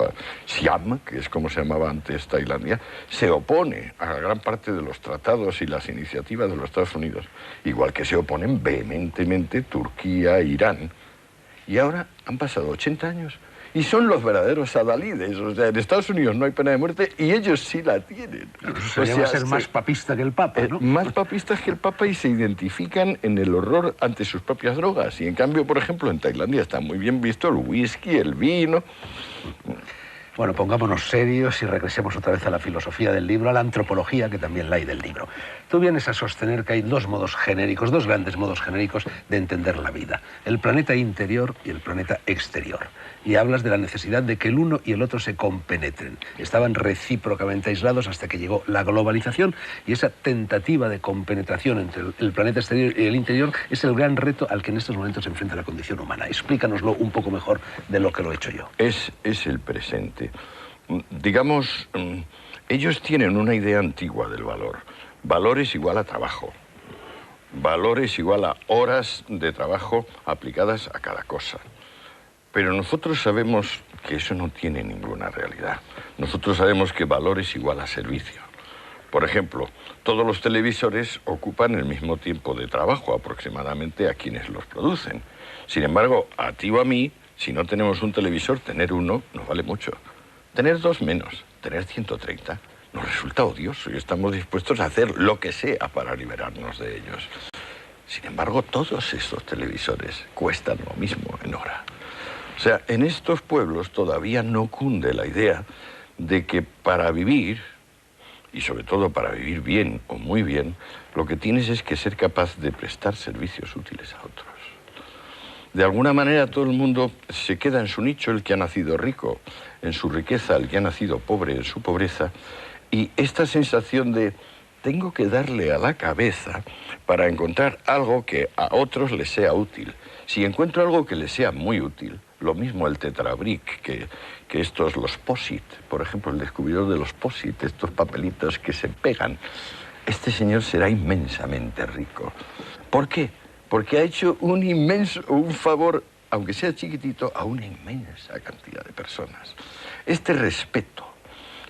Siam, que es como se llamaba antes Tailandia, se opone a gran parte de los tratados y las iniciativas de los Estados Unidos, igual que se oponen vehementemente Turquía e Irán. Y ahora han pasado 80 años y son los verdaderos adalides. O sea, en Estados Unidos no hay pena de muerte y ellos sí la tienen. O sea, ser más papista que el Papa, ¿no? Más papistas que el Papa y se identifican en el horror ante sus propias drogas. Y en cambio, por ejemplo, en Tailandia está muy bien visto el whisky, el vino. Bueno, pongámonos serios y regresemos otra vez a la filosofía del libro, a la antropología, que también la hay del libro. Tú vienes a sostener que hay dos modos genéricos, dos grandes modos genéricos de entender la vida: el planeta interior y el planeta exterior. Y hablas de la necesidad de que el uno y el otro se compenetren. Estaban recíprocamente aislados hasta que llegó la globalización, y esa tentativa de compenetración entre el planeta exterior y el interior es el gran reto al que en estos momentos se enfrenta la condición humana. Explícanoslo un poco mejor de lo que lo he hecho yo. Es el presente. Digamos, ellos tienen una idea antigua del valor. Valor es igual a trabajo. Valor es igual a horas de trabajo aplicadas a cada cosa. Pero nosotros sabemos que eso no tiene ninguna realidad. Nosotros sabemos que valor es igual a servicio. Por ejemplo, todos los televisores ocupan el mismo tiempo de trabajo aproximadamente a quienes los producen. Sin embargo, a ti o a mí, si no tenemos un televisor, tener uno nos vale mucho. Tener dos menos, tener 130, nos resulta odioso y estamos dispuestos a hacer lo que sea para liberarnos de ellos. Sin embargo, todos estos televisores cuestan lo mismo en hora. O sea, en estos pueblos todavía no cunde la idea de que para vivir, y sobre todo para vivir bien o muy bien, lo que tienes es que ser capaz de prestar servicios útiles a otros. De alguna manera todo el mundo se queda en su nicho, el que ha nacido rico en su riqueza, el que ha nacido pobre en su pobreza, y esta sensación de tengo que darle a la cabeza para encontrar algo que a otros les sea útil. Si encuentro algo que les sea muy útil, lo mismo el tetrabric que estos, los POSIT, por ejemplo, el descubridor de los POSIT, estos papelitos que se pegan, este señor será inmensamente rico. ¿Por qué? Porque ha hecho un favor, aunque sea chiquitito, a una inmensa cantidad de personas. Este respeto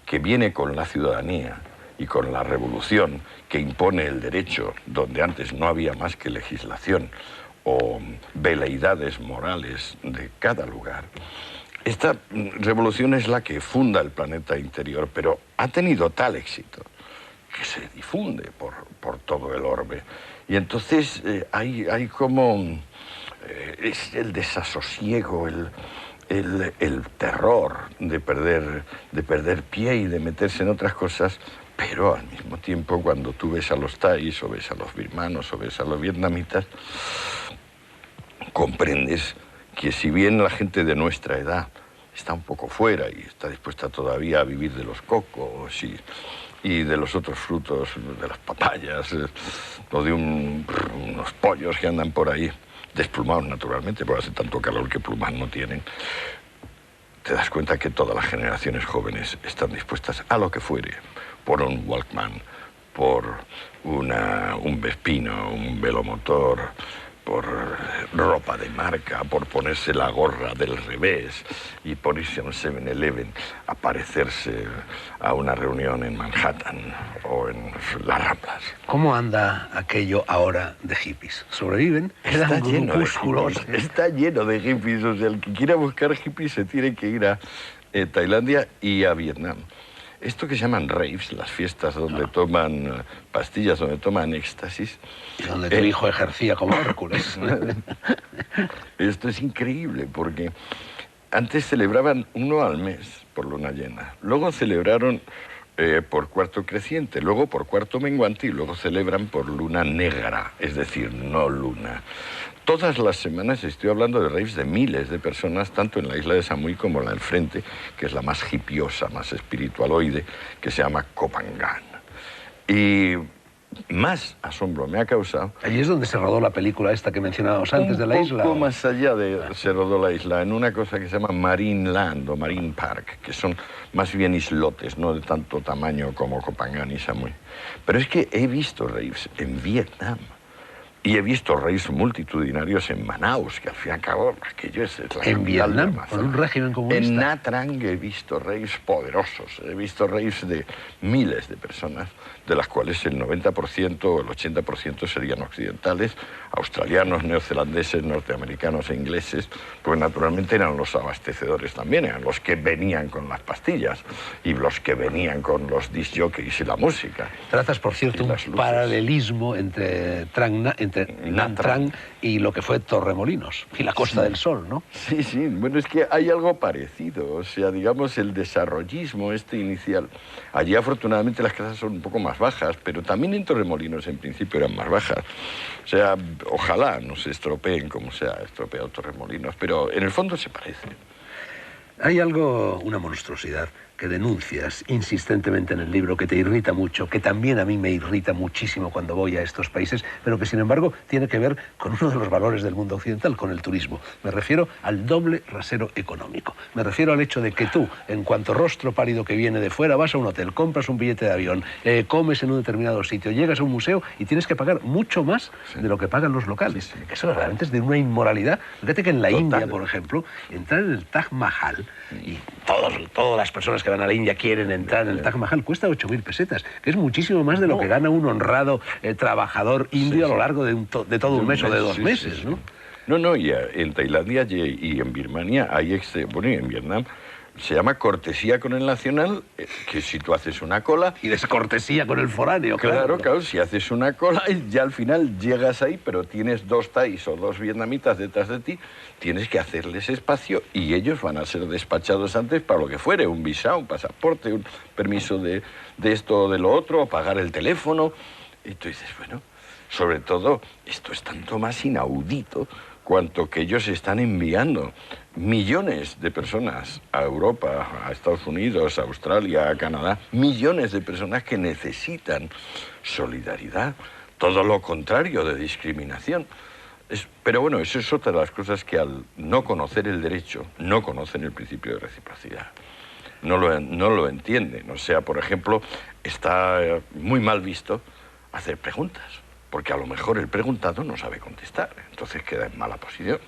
que viene con la ciudadanía y con la revolución que impone el derecho, donde antes no había más que legislación o veleidades morales de cada lugar, esta revolución es la que funda el planeta interior, pero ha tenido tal éxito que se difunde por todo el orbe. Y entonces hay como es el desasosiego, el terror de perder pie y de meterse en otras cosas, pero al mismo tiempo cuando tú ves a los thais o ves a los birmanos o ves a los vietnamitas, comprendes que si bien la gente de nuestra edad está un poco fuera y está dispuesta todavía a vivir de los cocos y de los otros frutos, de las papayas, o de unos pollos que andan por ahí, desplumados naturalmente, porque hace tanto calor que plumas no tienen, te das cuenta que todas las generaciones jóvenes están dispuestas a lo que fuere, por un Walkman, por un Vespino, un velomotor, por ropa de marca, por ponerse la gorra del revés y por irse a un 7-Eleven a parecerse a una reunión en Manhattan o en las Ramblas. ¿Cómo anda aquello ahora de hippies? ¿Sobreviven? Está ¿Quedan lleno de grupúsculos? hippies, está lleno de hippies. O sea, el que quiera buscar hippies se tiene que ir a Tailandia y a Vietnam. Esto que se llaman raves, las fiestas donde toman pastillas, donde toman éxtasis. Y donde tu hijo ejercía como Hércules. Esto es increíble porque antes celebraban uno al mes por luna llena, luego celebraron por cuarto creciente, luego por cuarto menguante y luego celebran por luna negra, es decir, no luna. Todas las semanas estoy hablando de raves de miles de personas, tanto en la isla de Samui como en la del frente, que es la más hipiosa, más espiritualoide, que se llama Koh Phangan. Y más asombro me ha causado... Allí es donde se rodó la película esta que mencionábamos antes de la isla. Un poco más allá se rodó la isla, en una cosa que se llama Marine Land o Marine Park, que son más bien islotes, no de tanto tamaño como Koh Phangan y Samui. Pero es que he visto raves en Vietnam. Y he visto raves multitudinarios en Manaus, que al fin y al cabo aquello es la en Vietnam, con un régimen comunista. En Nha Trang he visto raves poderosos, he visto raves de miles de personas, de las cuales el 90% o el 80% serían occidentales, australianos, neozelandeses, norteamericanos e ingleses, pues naturalmente eran los abastecedores también, eran los que venían con las pastillas y los que venían con los disc jockeys y la música. Trazas, por cierto, un paralelismo entre Nha Trang y lo que fue Torremolinos y la Costa del Sol, ¿no? Sí, sí, bueno, es que hay algo parecido, o sea, digamos, el desarrollismo este inicial. Allí afortunadamente las casas son un poco más bajas, pero también en Torremolinos en principio eran más bajas. O sea, ojalá no se estropeen como se ha estropeado Torremolinos, pero en el fondo se parece. Hay algo, una monstruosidad, que denuncias insistentemente en el libro, que te irrita mucho, que también a mí me irrita muchísimo cuando voy a estos países, pero que sin embargo tiene que ver con uno de los valores del mundo occidental, con el turismo. Me refiero al doble rasero económico. Me refiero al hecho de que tú, en cuanto rostro pálido que viene de fuera, vas a un hotel, compras un billete de avión, comes en un determinado sitio, llegas a un museo y tienes que pagar mucho más de lo que pagan los locales. Sí, sí. Eso realmente es de una inmoralidad. Fíjate que en la India, por ejemplo, entrar en el Taj Mahal, y todas las personas que van a la India quieren entrar en el Taj Mahal, cuesta 8.000 pesetas, que es muchísimo más de lo que gana un honrado trabajador indio a lo largo de todo un mes o de 2 meses, ¿no? No, y en Tailandia y en Birmania hay, bueno, y en Vietnam, se llama cortesía con el nacional, que si tú haces una cola... Y descortesía con el foráneo, claro. Claro, si haces una cola y ya al final llegas ahí, pero tienes 2 thais o 2 vietnamitas detrás de ti, tienes que hacerles espacio y ellos van a ser despachados antes para lo que fuere, un visado, un pasaporte, un permiso de esto o de lo otro, pagar el teléfono. Y tú dices, bueno, sobre todo, esto es tanto más inaudito cuanto que ellos están enviando millones de personas a Europa, a Estados Unidos, a Australia, a Canadá, millones de personas que necesitan solidaridad, todo lo contrario de discriminación. Pero bueno, eso es otra de las cosas que al no conocer el derecho, no conocen el principio de reciprocidad. No lo entienden. O sea, por ejemplo, está muy mal visto hacer preguntas, porque a lo mejor el preguntado no sabe contestar, entonces queda en mala posición.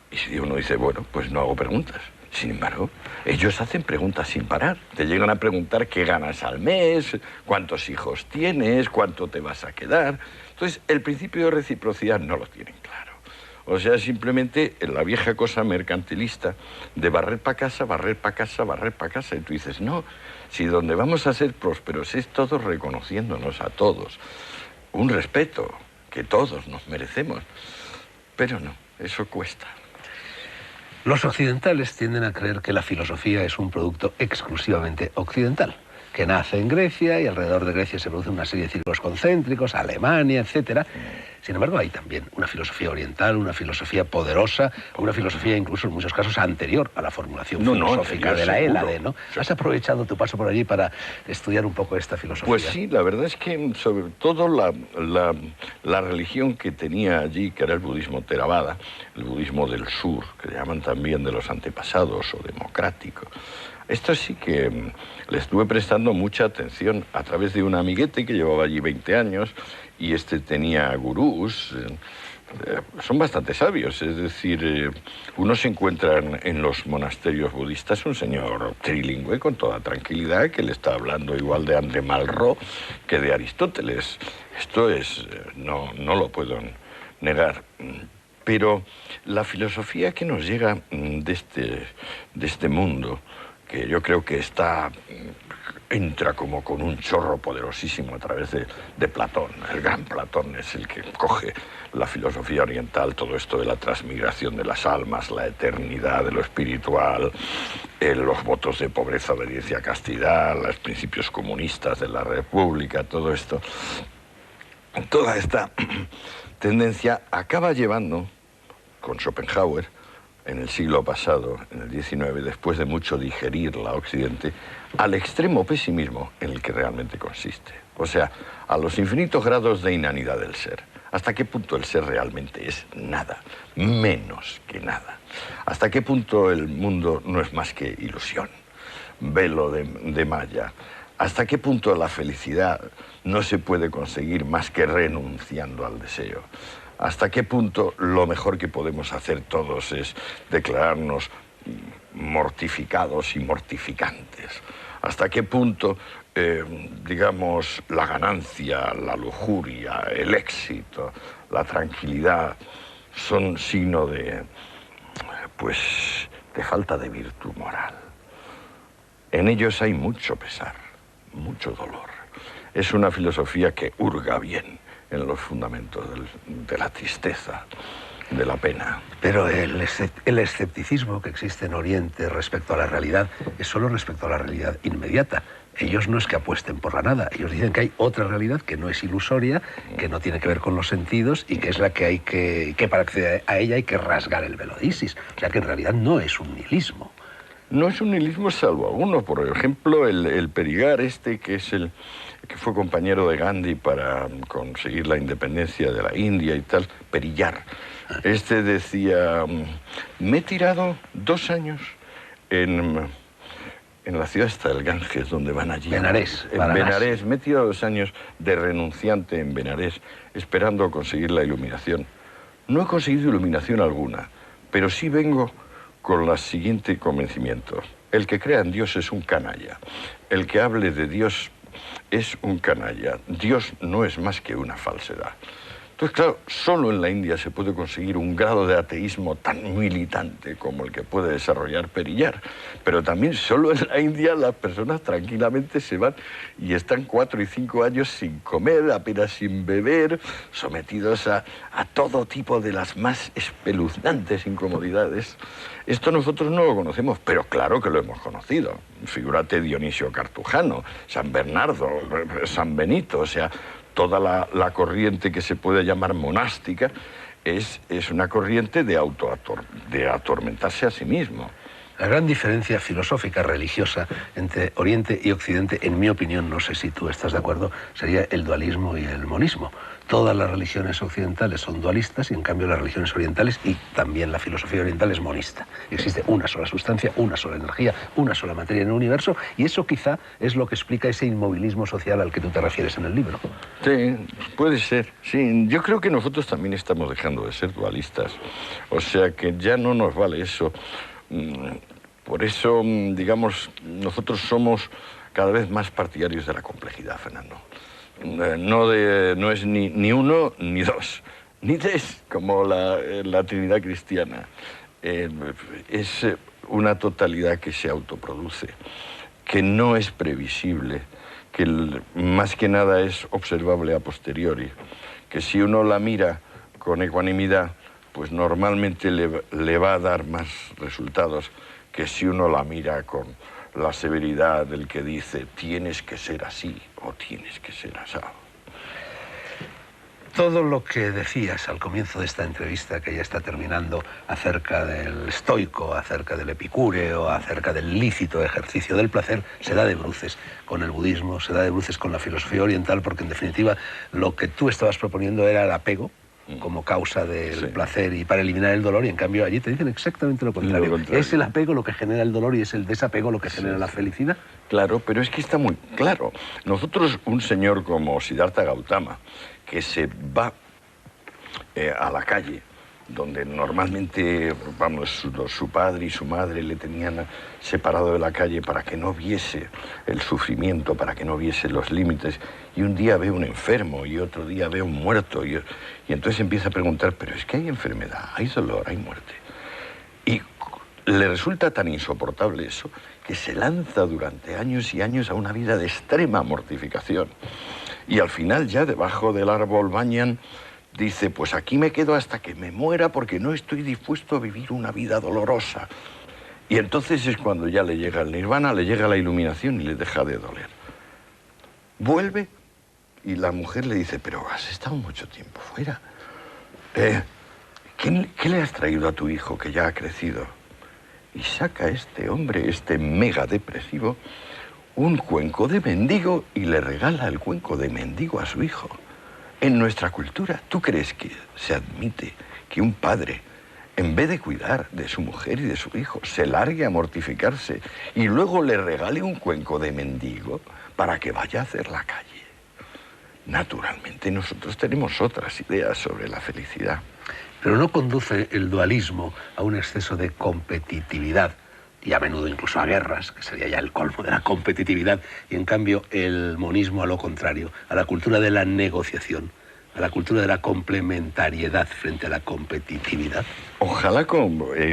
Y si uno dice, bueno, pues no hago preguntas. Sin embargo, ellos hacen preguntas sin parar. Te llegan a preguntar qué ganas al mes, cuántos hijos tienes, cuánto te vas a quedar. Entonces, el principio de reciprocidad no lo tienen claro. O sea, simplemente la vieja cosa mercantilista de barrer para casa, barrer para casa, barrer para casa. Y tú dices, no, si donde vamos a ser prósperos es todos reconociéndonos a todos. Un respeto que todos nos merecemos. Pero no, eso cuesta. Los occidentales tienden a creer que la filosofía es un producto exclusivamente occidental, que nace en Grecia y alrededor de Grecia se produce una serie de círculos concéntricos, Alemania, etc. Sin embargo, hay también una filosofía oriental, una filosofía poderosa, una filosofía incluso en muchos casos anterior a la formulación filosófica de la Hélade, ¿no? Sí. ¿Has aprovechado tu paso por allí para estudiar un poco esta filosofía? Pues sí, la verdad es que sobre todo la religión que tenía allí, que era el budismo Theravada, el budismo del sur, que le llaman también de los antepasados o democrático, esto sí que le estuve prestando mucha atención a través de un amiguete que llevaba allí 20 años y tenía gurús, son bastante sabios. Es decir, uno se encuentra en los monasterios budistas un señor trilingüe con toda tranquilidad que le está hablando igual de André Malraux que de Aristóteles. Esto es, no lo puedo negar. Pero la filosofía que nos llega de este mundo, que yo creo que entra como con un chorro poderosísimo a través de Platón. El gran Platón es el que coge la filosofía oriental, todo esto de la transmigración de las almas, la eternidad de lo espiritual, los votos de pobreza, obediencia, castidad, los principios comunistas de la República, todo esto. Toda esta tendencia acaba llevando, con Schopenhauer, en el siglo pasado, en el XIX, después de mucho digerirla a Occidente, al extremo pesimismo en el que realmente consiste. O sea, a los infinitos grados de inanidad del ser. ¿Hasta qué punto el ser realmente es nada? Menos que nada. ¿Hasta qué punto el mundo no es más que ilusión? Velo de malla. ¿Hasta qué punto la felicidad no se puede conseguir más que renunciando al deseo? ¿Hasta qué punto lo mejor que podemos hacer todos es declararnos mortificados y mortificantes? ¿Hasta qué punto, digamos, la ganancia, la lujuria, el éxito, la tranquilidad son signo de falta de virtud moral? En ellos hay mucho pesar, mucho dolor. Es una filosofía que hurga bien en los fundamentos de la tristeza, de la pena. Pero el escepticismo que existe en Oriente respecto a la realidad es solo respecto a la realidad inmediata. Ellos no es que apuesten por la nada, ellos dicen que hay otra realidad que no es ilusoria, que no tiene que ver con los sentidos y que es la que hay que para acceder a ella hay que rasgar el velo de Isis. O sea que en realidad no es un nihilismo. No es un nihilismo salvo alguno. Por ejemplo, el Perigar que fue compañero de Gandhi para conseguir la independencia de la India y tal, Periyar. Decía, me he tirado 2 años en la ciudad del Ganges, donde van allí. Benarés. En Benarés. Me he tirado 2 años de renunciante en Benarés, esperando conseguir la iluminación. No he conseguido iluminación alguna, pero sí vengo con el siguiente convencimiento. El que crea en Dios es un canalla. El que hable de Dios es un canalla. Dios no es más que una falsedad. Entonces, claro, solo en la India se puede conseguir un grado de ateísmo tan militante como el que puede desarrollar Periyar. Pero también solo en la India las personas tranquilamente se van y están 4 y 5 años sin comer, apenas sin beber, sometidos a todo tipo de las más espeluznantes incomodidades. Esto nosotros no lo conocemos, pero claro que lo hemos conocido. Figúrate Dionisio Cartujano, San Bernardo, San Benito, o sea, toda la corriente que se puede llamar monástica es una corriente de atormentarse a sí mismo. La gran diferencia filosófica, religiosa, entre Oriente y Occidente, en mi opinión, no sé si tú estás de acuerdo, sería el dualismo y el monismo. Todas las religiones occidentales son dualistas y en cambio las religiones orientales y también la filosofía oriental es monista. Existe una sola sustancia, una sola energía, una sola materia en el universo y eso quizá es lo que explica ese inmovilismo social al que tú te refieres en el libro. Sí, puede ser. Sí, yo creo que nosotros también estamos dejando de ser dualistas. O sea que ya no nos vale eso. Por eso, digamos, nosotros somos cada vez más partidarios de la complejidad, Fernando. No es ni 1 ni 2, ni 3, como la Trinidad cristiana. Es una totalidad que se autoproduce, que no es previsible, que más que nada es observable a posteriori, que si uno la mira con ecuanimidad, pues normalmente le va a dar más resultados que si uno la mira con la severidad del que dice tienes que ser así o tienes que ser así. Todo lo que decías al comienzo de esta entrevista, que ya está terminando, acerca del estoico, acerca del epicúreo, acerca del lícito ejercicio del placer, se da de bruces con el budismo, se da de bruces con la filosofía oriental, porque en definitiva lo que tú estabas proponiendo era el apego como causa del placer y para eliminar el dolor, y en cambio allí te dicen exactamente lo contrario. Es el apego lo que genera el dolor y es el desapego lo que genera la felicidad. Claro, pero es que está muy claro. Nosotros, un señor como Siddhartha Gautama, que se va a la calle, donde normalmente, vamos, su padre y su madre le tenían separado de la calle para que no viese el sufrimiento, para que no viese los límites, y un día ve un enfermo y otro día ve un muerto, y entonces empieza a preguntar, pero es que hay enfermedad, hay dolor, hay muerte. Y le resulta tan insoportable eso que se lanza durante años y años a una vida de extrema mortificación. Y al final ya debajo del árbol Banyan dice, pues aquí me quedo hasta que me muera porque no estoy dispuesto a vivir una vida dolorosa. Y entonces es cuando ya le llega el nirvana, le llega la iluminación y le deja de doler. Vuelve y la mujer le dice, pero has estado mucho tiempo fuera. ¿Qué le has traído a tu hijo que ya ha crecido? Y saca este hombre, este mega depresivo, un cuenco de mendigo y le regala el cuenco de mendigo a su hijo. En nuestra cultura, ¿tú crees que se admite que un padre, en vez de cuidar de su mujer y de su hijo, se largue a mortificarse y luego le regale un cuenco de mendigo para que vaya a hacer la calle? Naturalmente, nosotros tenemos otras ideas sobre la felicidad. Pero no conduce el dualismo a un exceso de competitividad y a menudo incluso a guerras, que sería ya el colmo de la competitividad, y en cambio el monismo a lo contrario, a la cultura de la negociación, a la cultura de la complementariedad frente a la competitividad. Ojalá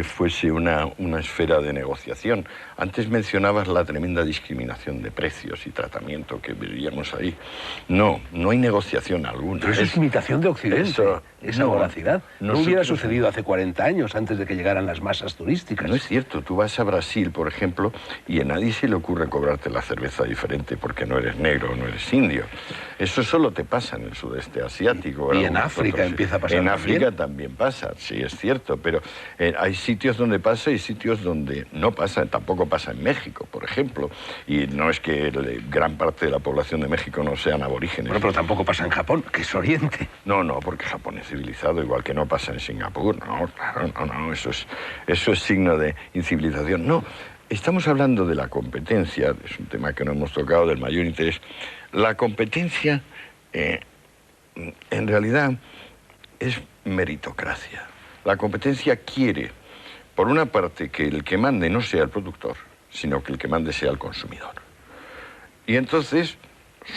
fuese una esfera de negociación. Antes mencionabas la tremenda discriminación de precios y tratamiento que veríamos ahí. No hay negociación alguna. Pero eso es imitación de Occidente, esa voracidad. No hubiera sucedido hace 40 años, antes de que llegaran las masas turísticas. No es cierto. Tú vas a Brasil, por ejemplo, y a nadie se le ocurre cobrarte la cerveza diferente porque no eres negro o no eres indio. Eso solo te pasa en el sudeste asiático. Y en África empieza a pasar también. En África también pasa, sí, es cierto. Pero hay sitios donde pasa y sitios donde no pasa. Tampoco pasa en México, por ejemplo. Y no es que gran parte de la población de México no sean aborígenes. Bueno, pero tampoco pasa en Japón, que es Oriente. No, porque Japón es civilizado, igual que no pasa en Singapur. No, claro, no, eso es signo de incivilización. No, estamos hablando de la competencia, es un tema que no hemos tocado, del mayor interés. La competencia, en realidad, es meritocracia. La competencia quiere, por una parte, que el que mande no sea el productor, sino que el que mande sea el consumidor. Y entonces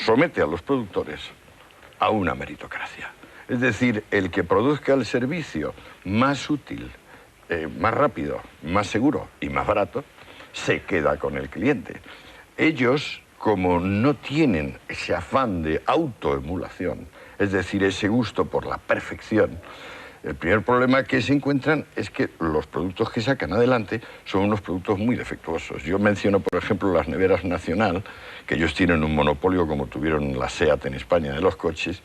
somete a los productores a una meritocracia. Es decir, el que produzca el servicio más útil, más rápido, más seguro y más barato, se queda con el cliente. Ellos, como no tienen ese afán de autoemulación, es decir, ese gusto por la perfección, el primer problema que se encuentran es que los productos que sacan adelante son unos productos muy defectuosos. Yo menciono, por ejemplo, las neveras Nacional, que ellos tienen un monopolio como tuvieron la SEAT en España de los coches,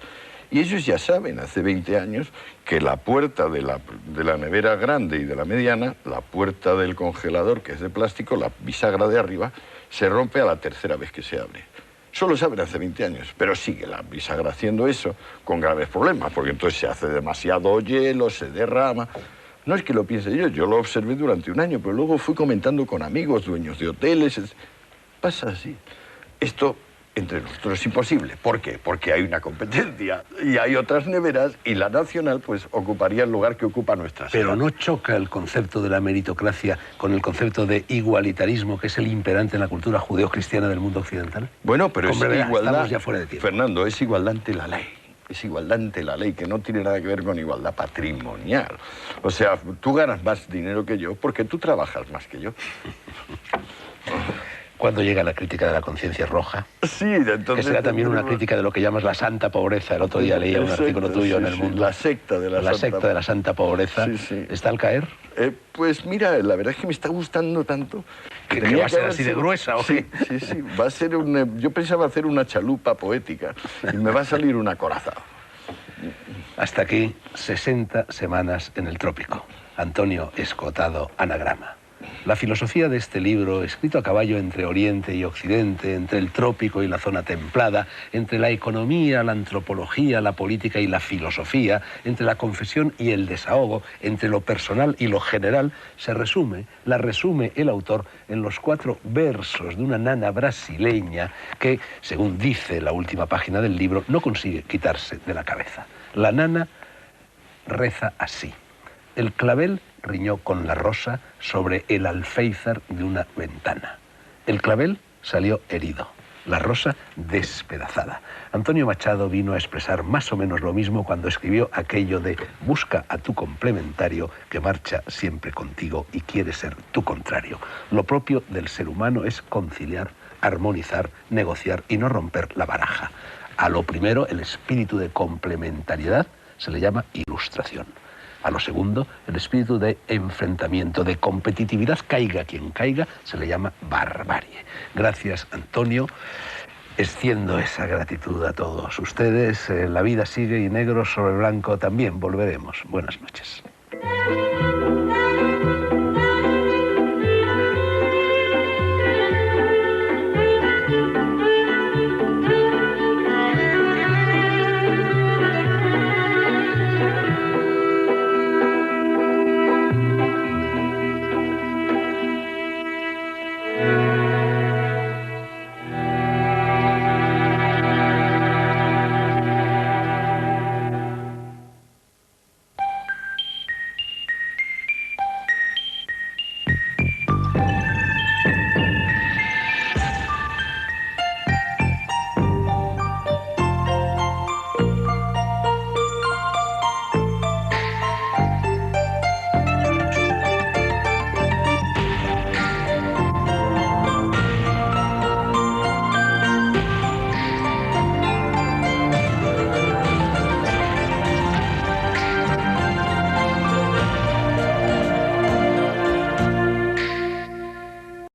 y ellos ya saben, hace 20 años, que la puerta de la nevera grande y de la mediana, la puerta del congelador, que es de plástico, la bisagra de arriba, se rompe a la tercera vez que se abre. Solo saben hace 20 años, pero sigue la bisagra haciendo eso con graves problemas, porque entonces se hace demasiado hielo, se derrama. No es que lo piense yo lo observé durante un año, pero luego fui comentando con amigos, dueños de hoteles. Pasa así. Esto entre nosotros es imposible. ¿Por qué? Porque hay una competencia y hay otras neveras y la Nacional pues ocuparía el lugar que ocupa nuestra ciudad. Pero ¿no choca el concepto de la meritocracia con el concepto de igualitarismo que es el imperante en la cultura judeocristiana del mundo occidental? Bueno, pero es igualdad, estamos ya fuera de tiempo. Fernando, es igualdad ante la ley. Es igualdad ante la ley, que no tiene nada que ver con igualdad patrimonial. O sea, tú ganas más dinero que yo porque tú trabajas más que yo. ¿Cuándo llega la crítica de la conciencia roja? Sí, entonces... Que será también una crítica de lo que llamas la santa pobreza. El otro día leía un artículo tuyo en El Mundo. La secta de la secta de la santa pobreza. Sí. ¿Está al caer? Pues mira, la verdad es que me está gustando tanto... ¿Que va a ser así de gruesa o qué? Sí. Va a ser yo pensaba hacer una chalupa poética y me va a salir una coraza. Hasta aquí, 60 semanas en el trópico. Antonio Escotado, Anagrama. La filosofía de este libro, escrito a caballo entre Oriente y Occidente, entre el trópico y la zona templada, entre la economía, la antropología, la política y la filosofía, entre la confesión y el desahogo, entre lo personal y lo general, la resume el autor en los 4 versos de una nana brasileña que, según dice la última página del libro, no consigue quitarse de la cabeza. La nana reza así. El clavel riñó con la rosa sobre el alféizar de una ventana. El clavel salió herido, la rosa despedazada. Antonio Machado vino a expresar más o menos lo mismo cuando escribió aquello de busca a tu complementario que marcha siempre contigo y quiere ser tu contrario. Lo propio del ser humano es conciliar, armonizar, negociar y no romper la baraja. A lo primero, el espíritu de complementariedad se le llama ilustración. A lo segundo, el espíritu de enfrentamiento, de competitividad, caiga quien caiga, se le llama barbarie. Gracias, Antonio. Extiendo esa gratitud a todos ustedes. La vida sigue y negro sobre blanco también. Volveremos. Buenas noches.